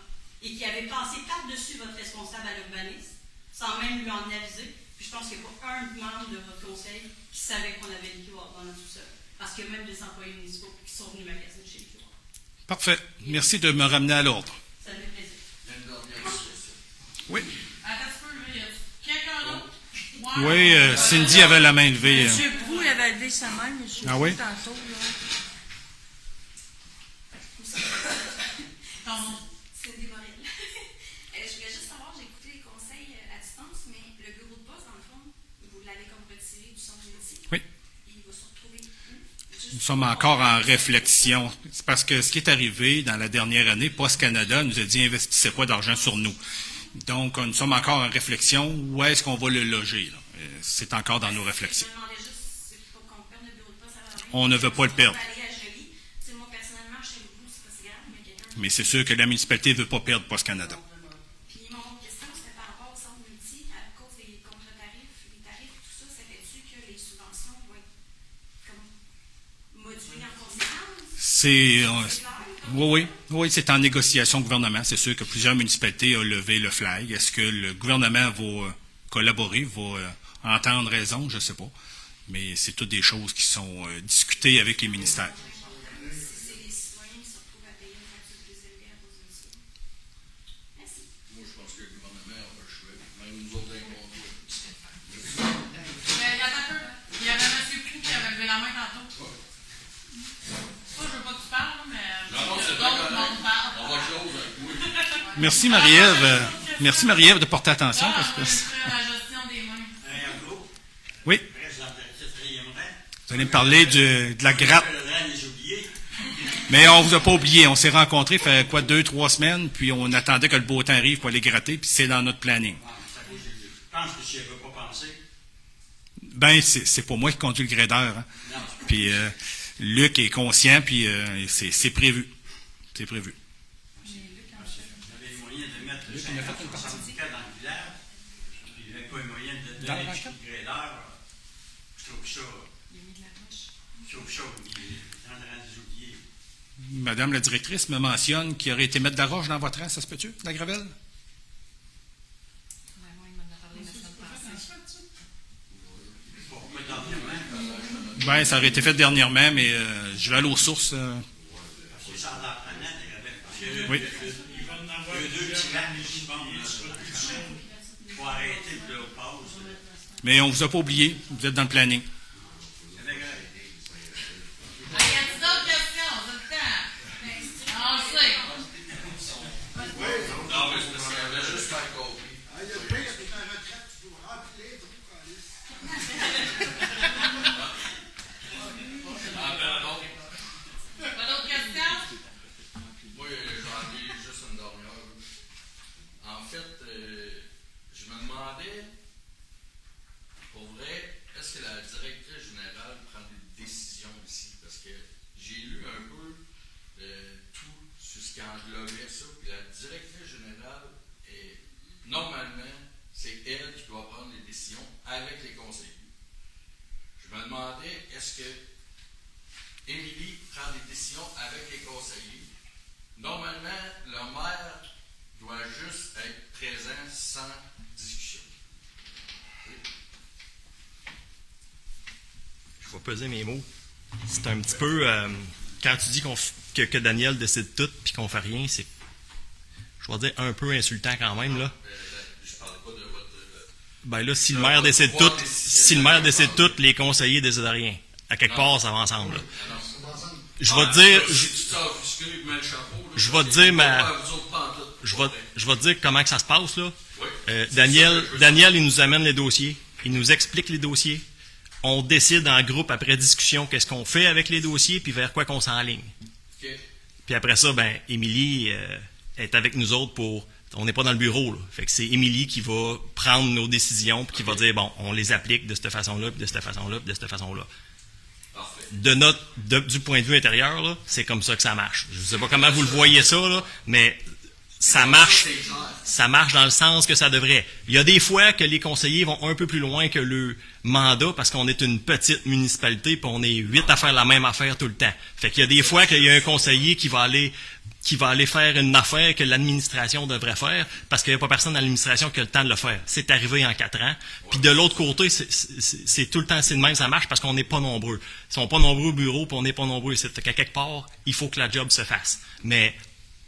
et qui avez passé par-dessus votre responsable à l'urbanisme sans même lui en aviser. Puis je pense qu'il n'y a pas un membre de votre conseil qui savait qu'on avait le QR dans notre sous-sol. Parce qu'il y a même des employés municipaux qui sont venus magasiner chez le QR. Parfait. Merci de me ramener à l'ordre. Ça me fait plaisir. Oui. Attends un peu, là, y a quelqu'un d'autre? Oui, Cindy avait la main levée. Monsieur Brou, il avait levé sa main, monsieur Ah oui? tantôt, là. Cindy Morel. Je voulais juste savoir, j'ai écouté les conseils à distance, mais le bureau de poste, dans le fond, vous l'avez comme retiré du centre juridique. Oui. Il va se retrouver où? Nous sommes encore en réflexion. C'est parce que ce qui est arrivé dans la dernière année, Poste Canada nous a dit investissez pas d'argent sur nous. Donc, nous sommes encore en réflexion. Où est-ce qu'on va le loger? Là? C'est encore dans nos réflexions. Je me demandais juste, c'est pas qu'on perde le bureau de poste à la main. On ne veut pas le perdre. On va aller à Jolie. Tu sais, moi, personnellement, chez vous, c'est pas si grave, mais quelqu'un... Mais c'est sûr que la municipalité ne veut pas perdre Poste Canada. Puis mon autre question, c'était par rapport au centre multi, à cause des contre-tarifs, les tarifs, tout ça, ça fait-tu que les subventions vont être comme modulées en conséquence? Oui, c'est en négociation au gouvernement. C'est sûr que plusieurs municipalités ont levé le flag. Est-ce que le gouvernement va collaborer, va entendre raison? Je ne sais pas. Mais c'est toutes des choses qui sont discutées avec les ministères. C'est les citoyens qui se retrouvent à payer une facture plus élevée à cause de ça. Merci. Moi, je pense que le gouvernement a pas le choix. Même nous autres, Il y avait M. Prou qui avait levé la main tantôt. Moi, je veux pas que tu parles, mais non, c'est d'autres monde parlent. on va close. Merci Marie-Ève. Merci Marie-Ève de porter attention. Parce que... La gestion des mains. Oui. Vous allez me parler de la gratte. Mais on vous a pas oublié. On s'est rencontrés, fait quoi, 2-3 semaines, puis on attendait que le beau temps arrive pour aller gratter, puis c'est dans notre planning. Je pense que si elle ne veut pas penser. Ben, c'est pas moi qui conduis le gradeur. Hein. Puis Luc est conscient, puis c'est prévu. C'est prévu. Vous avez les moyens de mettre le 50 syndicats dans le village, puis il n'y avait pas les moyens de donner le gradeur. Je trouve ça. Je trouve ça. Madame la directrice me mentionne qu'il aurait été mettre de la roche dans votre rang, ça se peut-tu, de la gravelle? Ben, ça aurait été fait dernièrement, mais je vais aller aux sources. Oui. Mais on vous a pas oublié, vous êtes dans le planning. Normalement, c'est elle qui doit prendre les décisions avec les conseillers. Je me demandais, est-ce que Émilie prend des décisions avec les conseillers? Normalement, le maire doit juste être présent sans discussion. Oui. Je vais peser mes mots. C'est un petit peu... quand tu dis que Daniel décide tout puis qu'on fait rien, c'est, je vais dire, un peu insultant quand même, là. Je parle pas de votre... Ben là, si le maire décide tout, les conseillers décident rien. À quelque part, ça va ensemble, là. Je vais te dire... Je vais te dire comment que ça se passe, là. Daniel, il nous amène les dossiers. Il nous explique les dossiers. On décide en groupe, après discussion, qu'est-ce qu'on fait avec les dossiers, puis vers quoi qu'on s'enligne. Okay. Puis après ça, ben, Émilie est avec nous autres pour... On n'est pas dans le bureau, là. Fait que c'est Émilie qui va prendre nos décisions, puis qui va dire, bon, on les applique de cette façon-là, puis de cette façon-là, puis de cette façon-là. Du point de vue intérieur, là, c'est comme ça que ça marche. Je ne sais pas comment vous le voyez ça, là, mais ça marche dans le sens que ça devrait. Il y a des fois que les conseillers vont un peu plus loin que le mandat parce qu'on est une petite municipalité puis on est 8 à faire la même affaire tout le temps. Fait qu'il y a des fois qu'il y a un conseiller qui va aller faire une affaire que l'administration devrait faire parce qu'il n'y a pas personne dans l'administration qui a le temps de le faire. C'est arrivé en 4 ans. Puis de l'autre côté, c'est tout le temps c'est de même, ça marche parce qu'on n'est pas nombreux. Ils sont pas nombreux au bureau puis on n'est pas nombreux ici. Fait qu'à quelque part, il faut que la job se fasse. Mais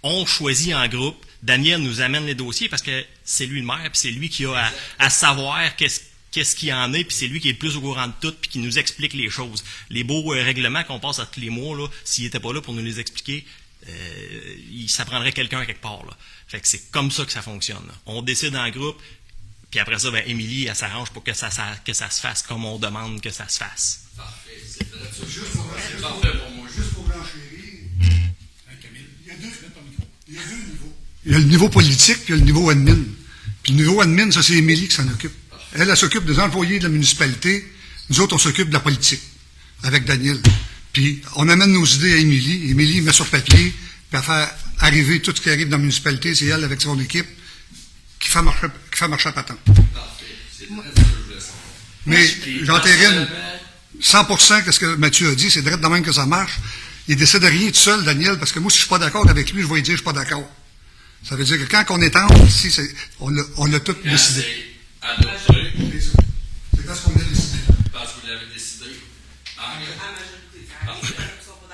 on choisit en groupe. Daniel nous amène les dossiers parce que c'est lui le maire, puis c'est lui qui a à savoir qu'est-ce qu'il y en est, puis c'est lui qui est le plus au courant de tout, puis qui nous explique les choses. Les beaux règlements qu'on passe à tous les mois, là, s'il n'était pas là pour nous les expliquer, ça prendrait quelqu'un à quelque part. Là. Fait que c'est comme ça que ça fonctionne. Là. On décide en groupe, puis après ça, ben, Émilie, elle s'arrange pour que ça se fasse comme on demande que ça se fasse. Parfait, c'est très Juste pour moi. Juste pour renchérir, il y a deux niveaux. Il y a le niveau politique et le niveau admin. Puis le niveau admin, ça, c'est Émilie qui s'en occupe. Elle s'occupe des employés de la municipalité. Nous autres, on s'occupe de la politique avec Daniel. Puis on amène nos idées à Émilie. Émilie met sur papier, puis elle fait arriver tout ce qui arrive dans la municipalité. C'est elle, avec son équipe, qui fait marcher à patente. Parfait. C'est très ce que je voulais savoir. Mais j'entérine 100% que ce que Mathieu a dit, c'est direct de même que ça marche. Il décide de rien tout seul, Daniel, parce que moi, si je suis pas d'accord avec lui, je vais lui dire je suis pas d'accord. Ça veut dire que quand on est ensemble ici, on l'a tout décidé. C'est adopté. C'est parce qu'on a décidé. Parce que vous l'avez décidé.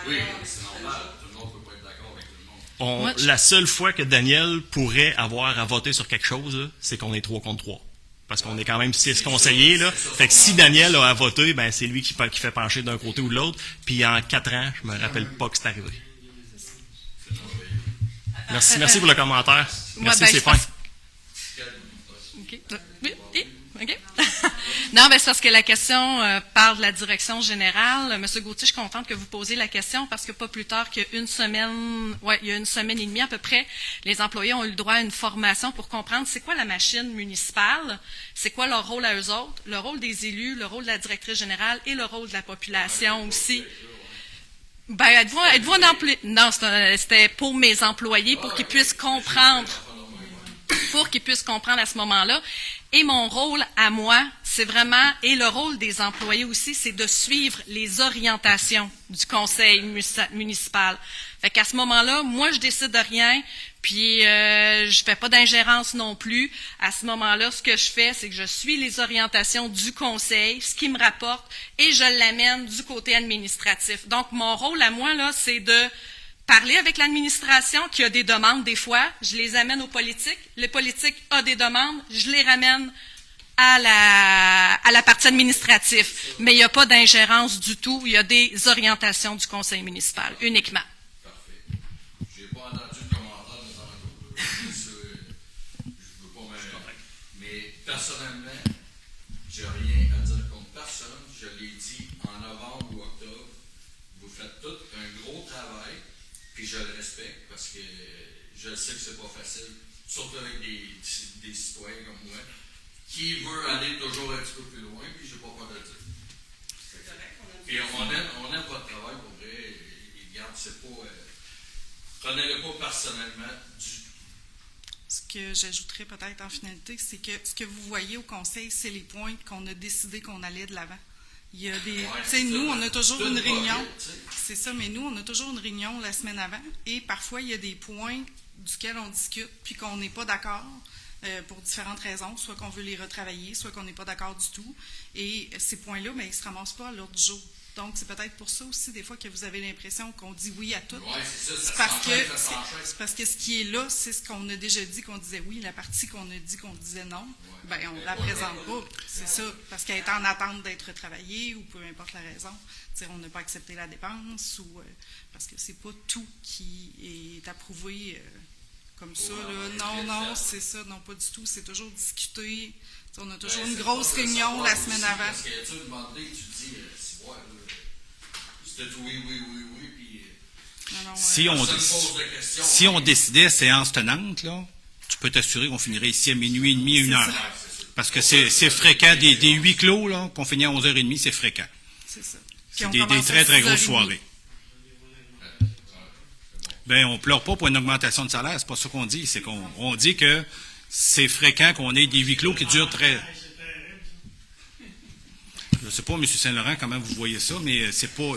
Oui, c'est normal. Tout le monde ne peut pas être d'accord avec tout le monde. La seule fois que Daniel pourrait avoir à voter sur quelque chose, là, c'est qu'on est 3 contre 3. Parce qu'on est quand même 6 conseillers. Là. Fait que si Daniel a à voter, ben, c'est lui qui fait pencher d'un côté ou de l'autre. Puis en 4 ans, je me rappelle pas que c'est arrivé. Merci pour le commentaire. Merci, c'est fin. OK. Oui, OK. Non, ben c'est parce que la question parle de la direction générale. Monsieur Gauthier, je suis contente que vous posiez la question parce que pas plus tard qu'une semaine, il y a une semaine et demie à peu près, les employés ont eu le droit à une formation pour comprendre c'est quoi la machine municipale, c'est quoi leur rôle à eux autres, le rôle des élus, le rôle de la directrice générale et le rôle de la population aussi. Ben, êtes-vous un employé? Non, c'était pour mes employés, pour qu'ils puissent comprendre. Pour qu'ils puissent comprendre à ce moment-là. Et mon rôle à moi, c'est vraiment, et le rôle des employés aussi, c'est de suivre les orientations du conseil municipal. Fait qu'à ce moment-là, moi, je décide de rien, puis je fais pas d'ingérence non plus. À ce moment-là, ce que je fais, c'est que je suis les orientations du conseil, ce qui me rapporte, et je l'amène du côté administratif. Donc, mon rôle à moi, là, c'est de parler avec l'administration qui a des demandes des fois, je les amène aux politiques. Les politiques ont des demandes, je les ramène à la partie administrative. Mais il n'y a pas d'ingérence du tout, il y a des orientations du conseil municipal uniquement. Parfait. Je n'ai pas entendu de commentaire de tantôt. Je ne veux pas mais personnellement, je n'ai rien à dire contre personne. Je l'ai dit en novembre ou octobre. Vous faites tout un gros travail. Puis je le respecte parce que je sais que c'est pas facile, surtout avec des citoyens comme moi, qui veut aller toujours un petit peu plus loin, puis j'ai pas peur de le dire. C'est correct. Puis on aime votre travail pour vrai. Et regarde, c'est pas. Prenez-le pas personnellement du tout. Ce que j'ajouterais peut-être en finalité, c'est que ce que vous voyez au conseil, c'est les points qu'on a décidé qu'on allait de l'avant. Il y a des. Tu sais, nous, on a toujours une réunion. C'est ça, mais nous, on a toujours une réunion la semaine avant. Et parfois, il y a des points duquel on discute, puis qu'on n'est pas d'accord pour différentes raisons. Soit qu'on veut les retravailler, soit qu'on n'est pas d'accord du tout. Et ces points-là, mais ils ne se ramassent pas à l'ordre du jour. Donc, c'est peut-être pour ça aussi, des fois, que vous avez l'impression qu'on dit oui à tout. C'est parce que ce qui est là, c'est ce qu'on a déjà dit qu'on disait oui. La partie qu'on a dit qu'on disait non, ben on ne la présente pas. C'est ça. Parce qu'elle est en attente d'être retravaillée ou peu importe la raison. T'sais, on n'a pas accepté la dépense ou parce que c'est pas tout qui est approuvé comme ça. Là. Non, c'est ça. Non, pas du tout. C'est toujours discuté. T'sais, on a toujours une grosse réunion la semaine avant. Parce que tu demandes, tu dis, c'est bon, c'était oui, puis. Si on décidait séance tenante, là, tu peux t'assurer qu'on finirait ici à minuit et demi, 1h. Parce que c'est fréquent, des huis clos, là, qu'on finit à 11h30, c'est fréquent. C'est ça. C'est des très, très grosses soirées. Ben, on pleure pas pour une augmentation de salaire, c'est pas ça qu'on dit. C'est qu'on dit que c'est fréquent qu'on ait des huis clos qui durent très. Je ne sais pas, M. Saint-Laurent, comment vous voyez ça, mais c'est pas.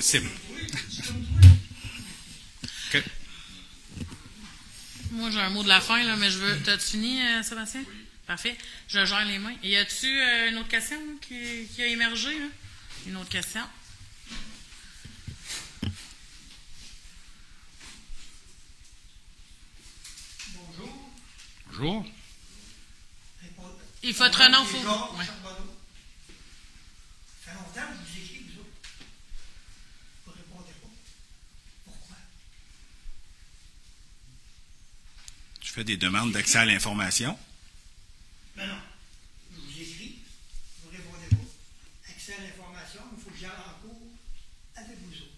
Moi, j'ai un mot de la fin, là, mais je veux. T'as-tu fini, Sébastien? Oui. Parfait. Je gère les mains. Et y a-tu une autre question là, qui a émergé? Là? Une autre question? Bonjour. Bonjour. Et votre nom, faut. Ouais. Ça fait longtemps que je vous écris, vous autres. Vous ne répondez pas. Pourquoi? Tu fais des demandes d'accès à l'information? Ben non. Je vous écris, vous ne répondez pas. Accès à l'information, il faut que j'aille en cours avec vous autres.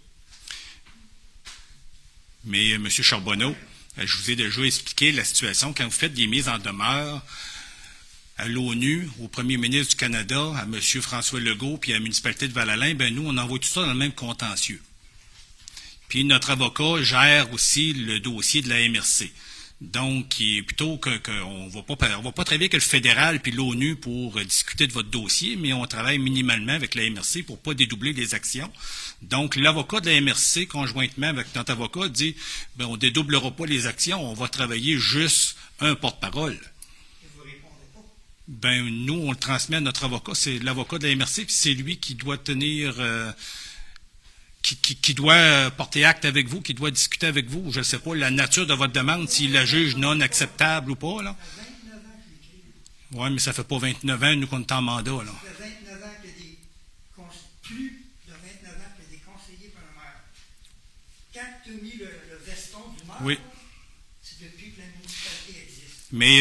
Mais, M. Charbonneau, je vous ai déjà expliqué la situation. Quand vous faites des mises en demeure à l'ONU, au premier ministre du Canada, à M. François Legault, puis à la municipalité de Val-Alain, ben nous, on envoie tout ça dans le même contentieux. Puis notre avocat gère aussi le dossier de la MRC. Donc, plutôt qu'on va pas travailler avec le fédéral puis l'ONU pour discuter de votre dossier, mais on travaille minimalement avec la MRC pour pas dédoubler les actions. Donc, l'avocat de la MRC, conjointement avec notre avocat, dit, ben, on dédoublera pas les actions, on va travailler juste un porte-parole. Et vous ne répondez pas? Ben, nous, on le transmet à notre avocat, c'est l'avocat de la MRC, puis c'est lui qui doit tenir, qui doit porter acte avec vous, qui doit discuter avec vous. Je ne sais pas la nature de votre demande, s'il la juge non acceptable ou pas, là. Ça fait 29 ans que je l'écris. Oui, mais ça fait pas 29 ans, nous, qu'on est en mandat, là. Ça fait 29 ans qu'il y a plus de 29 ans qu'il y a des conseillers par le maire. Quand tu as mis le veston du maire, Oui. c'est depuis Mais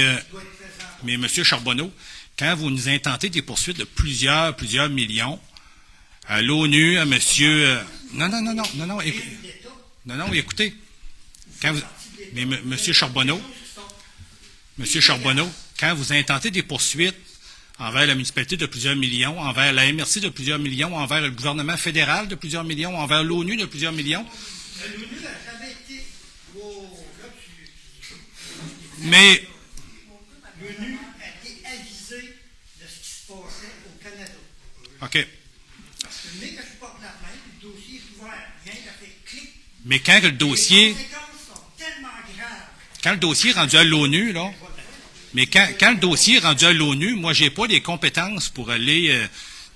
M. Charbonneau, quand vous nous intentez des poursuites de plusieurs millions, à l'ONU, à M. Non, écoutez. Mais M. Charbonneau, quand vous intentez des poursuites envers la municipalité de plusieurs millions, envers la MRC de plusieurs millions, envers le gouvernement fédéral de plusieurs millions, envers l'ONU de plusieurs millions. L'ONU n'a jamais été... Mais... L'ONU a été avisée de ce qui se passait au Canada. OK. Parce que dès que je porte la main, le dossier est ouvert. Rien qu'à faire clic. Mais quand le dossier... Les conséquences sont tellement graves. Quand le dossier est rendu à l'ONU, là... Mais quand le dossier est rendu à l'ONU, moi, j'ai pas les compétences pour aller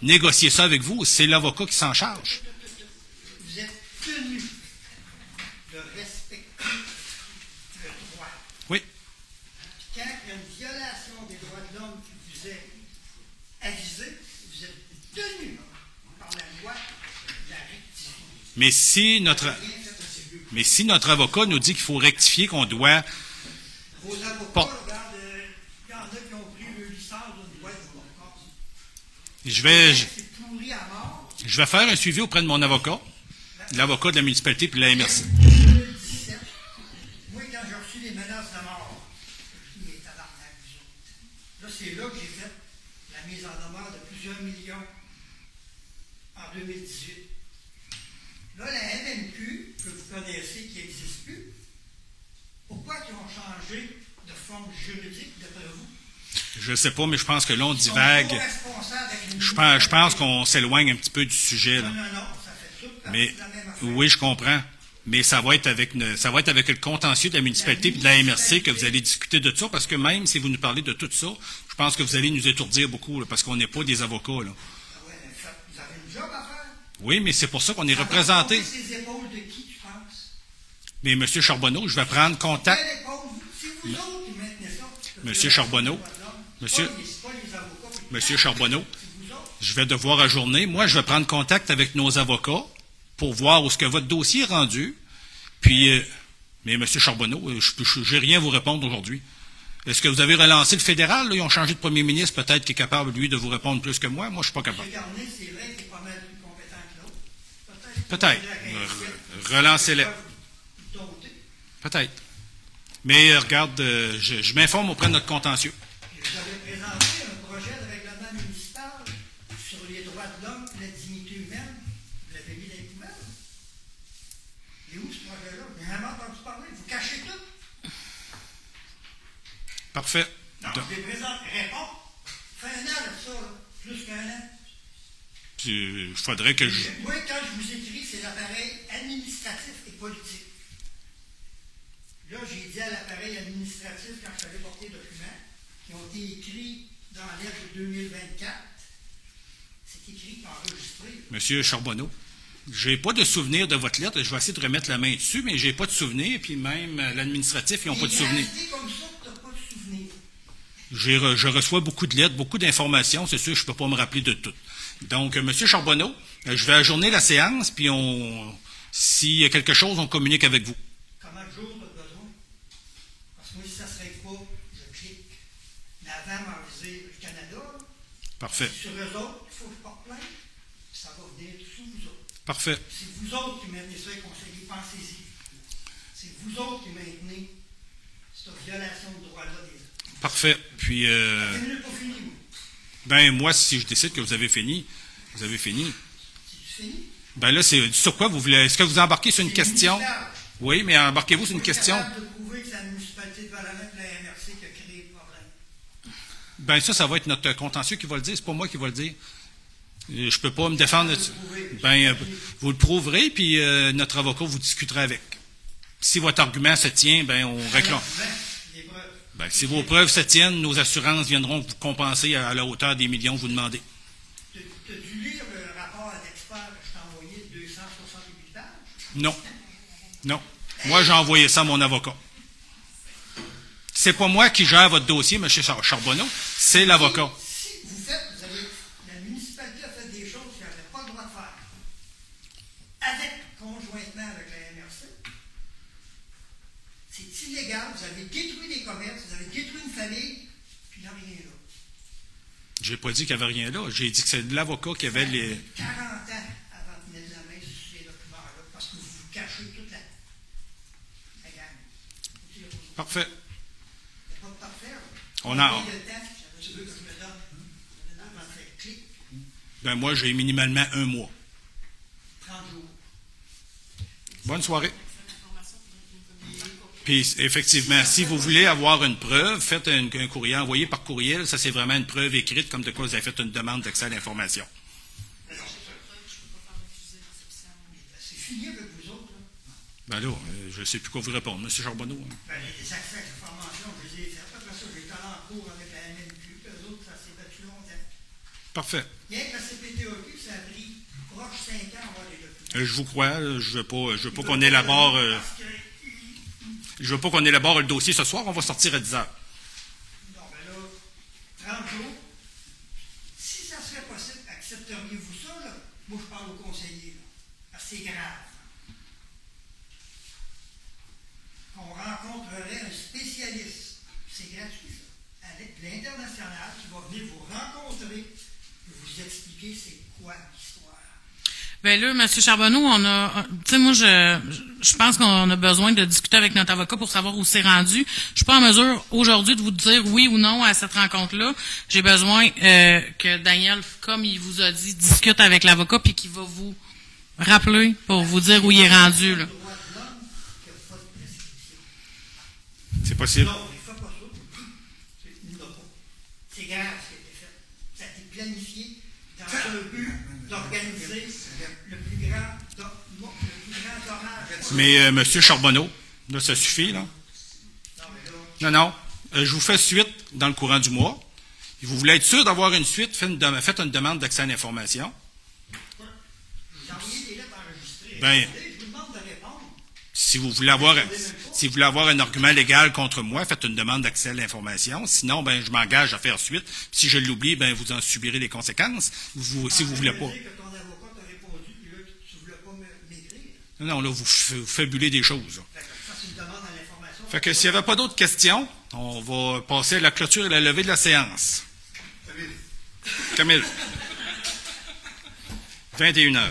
négocier ça avec vous. C'est l'avocat qui s'en charge. Vous êtes tenu de respecter le droit. Oui. Quand il y a une violation des droits de l'homme qui vous est avisée, vous êtes tenu par la loi de la rectifier. Mais si notre avocat nous dit qu'il faut rectifier, qu'on doit... Vos avocats, regarde, il y en a qui ont pris le licence d'une boîte de encore. Je vais faire un suivi auprès de mon avocat, l'avocat de la municipalité puis de la MRC. 2017, moi, quand j'ai reçu les menaces de mort, je me suis dit, mais tabarnak, vous autres. Là, c'est là que j'ai fait la mise en demeure de plusieurs millions en 2018. Là, la MNQ, que vous connaissez, qui n'existe plus, pourquoi ils ont changé de forme juridique, d'après vous? Je ne sais pas, mais je pense que là, on divague. Je pense qu'on s'éloigne un petit peu du sujet. Là. Non, ça fait tout mais, la même affaire. oui, je comprends. Mais ça va être avec le contentieux de la municipalité et de la MRC que vous allez discuter de ça, parce que même si vous nous parlez de tout ça, je pense que vous allez nous étourdir beaucoup, là, parce qu'on n'est pas des avocats. Là. Ah ouais, vous avez une job à faire? Oui, mais c'est pour ça qu'on est représenté. C'est les épaules de qui, tu penses? Mais M. Charbonneau, je vais prendre contact. C'est vous autres qui maintenez ça. M. Charbonneau, Monsieur Charbonneau, je vais devoir ajourner. Moi, je vais prendre contact avec nos avocats pour voir où est-ce que votre dossier est rendu. Puis, mais M. Charbonneau, je n'ai rien à vous répondre aujourd'hui. Est-ce que vous avez relancé le fédéral? Là, ils ont changé de premier ministre, peut-être qu'il est capable, lui, de vous répondre plus que moi. Moi, je ne suis pas capable. Regardez, c'est vrai qu'il est pas mal plus compétent que l'autre. Peut-être. Relancez-les. Peut-être. Mais regarde, je m'informe auprès de notre contentieux. Vous avez présenté un projet de règlement municipal sur les droits de l'homme et la dignité humaine. Vous l'avez mis dans les poubelles. Et où ce projet-là? Vous n'avez jamais entendu parler. Vous cachez tout. Parfait. Non, je les présente. Réponds. Fait un an de ça, là. Plus qu'un an. Il faudrait que je... Moi, quand je vous écris, c'est l'appareil administratif et politique. Là, j'ai dit à l'appareil administratif, quand je savais porter les documents, qui ont été écrits dans l'aide de 2024, c'est écrit et enregistré. Monsieur Charbonneau, je n'ai pas de souvenir de votre lettre. Je vais essayer de remettre la main dessus, mais je n'ai pas de souvenir. Puis même l'administratif, ils n'ont pas de souvenir. Comme ça, tu n'as pas de souvenir. Je reçois beaucoup de lettres, beaucoup d'informations. C'est sûr que je ne peux pas me rappeler de tout. Donc, Monsieur Charbonneau, je vais ajourner la séance, puis s'il y a quelque chose, on communique avec vous. Comment de jours tu as besoin? Parce que moi, si ça ne serait pas, je clique. Mais avant m'enviser le Canada, là, Parfait. sur eux autres, il faut que je porte plainte, puis ça va venir sous vous autres. Parfait. C'est vous autres qui maintenez ça, les conseillers, pensez-y. C'est vous autres qui maintenez cette violation de droit-là des autres. Parfait. Puis, C'est mieux pas fini, moi. ben, moi, si je décide que vous avez fini, vous avez fini. C'est fini? Ben là, c'est sur quoi vous voulez? Est-ce que vous embarquez sur une question? Oui, mais embarquez-vous sur une question. Je suis capable de prouver que c'est la municipalité de Val-Alain et la MRC qui a créé le problème. Ben ça va être notre contentieux qui va le dire. C'est pas moi qui va le dire. Je ne peux pas me défendre. Ben, vous le prouverez, puis notre avocat vous discutera avec. Si votre argument se tient, ben on réclame. Ben, si vos preuves se tiennent, nos assurances viendront vous compenser à la hauteur des millions que vous demandez. Tu as dû lire le rapport d'expert que je t'ai envoyé de 268 pages? Non. Non. Moi, j'ai envoyé ça à mon avocat. C'est pas moi qui gère votre dossier, M. Charbonneau, c'est l'avocat. Si vous la municipalité a fait des choses qu'elle n'avait pas le droit de faire, conjointement avec la MRC, c'est illégal, vous avez détruit des commerces, vous avez détruit une famille, puis il n'y a rien là. J'ai pas dit qu'il n'y avait rien là. J'ai dit que c'est l'avocat qui avait les... 40 ans avant de mettre la main sur ces documents-là, parce que vous vous cachez toute la gang. Parfait. Il n'y a pas de parfait, là. On a... Combien de temps, tu veux que je me donne avant de faire clic? Ben moi, j'ai minimalement 1 mois. 30 jours. Bonne soirée. Puis, effectivement, si vous voulez avoir une preuve, faites un courrier, envoyé par courriel. Ça, c'est vraiment une preuve écrite, comme de quoi vous avez fait une demande d'accès à l'information. C'est fini avec vous autres, là. Ben là, je ne sais plus quoi vous répondre, M. Charbonneau. Ben, les accès à l'information, je les ai fait. Après ça, j'ai été en cours avec la MNQ, puis eux autres, ça s'est battu longtemps. Parfait. Rien que la CPTOQ, ça a pris proche 5 ans à avoir des documents. Je vous crois. Je veux pas qu'on élabore... Je veux pas qu'on élabore le dossier ce soir. On va sortir à 10 heures. Non, ben là, 30 jours. Si ça serait possible, accepteriez-vous ça, là? Moi, je parle au conseiller, là. Parce que c'est grave. On rencontrerait un spécialiste. C'est gratuit, ça. Avec l'international qui va venir vous rencontrer et vous expliquer c'est quoi l'histoire. Ben là, M. Charbonneau, tu sais, moi, je pense qu'on a besoin de discuter avec notre avocat pour savoir où c'est rendu. Je suis pas en mesure aujourd'hui de vous dire oui ou non à cette rencontre-là. J'ai besoin que Daniel, comme il vous a dit, discute avec l'avocat puis qu'il va vous rappeler pour vous dire où il est rendu, là. C'est possible. Non, il ne fait pas ça. Il n'a pas. C'est grave ce qui a été fait. Ça a été planifié dans un but d'organiser le plus grand orage. Mais, M. Charbonneau, là, ça suffit, là. Non. Je vous fais suite dans le courant du mois. Et vous voulez être sûr d'avoir une suite, faites une demande d'accès à l'information. J'ai envoyé des lettres enregistrées. Ben, Je vous demande de répondre. si vous voulez avoir un argument légal contre moi, faites une demande d'accès à l'information. Sinon, ben, je m'engage à faire suite. Puis si je l'oublie, ben, vous en subirez les conséquences. Si vous voulez pas. Non, là, vous fabulez des choses. Fait que s'il n'y avait pas d'autres questions, on va passer à la clôture et la levée de la séance. Camille. 21h.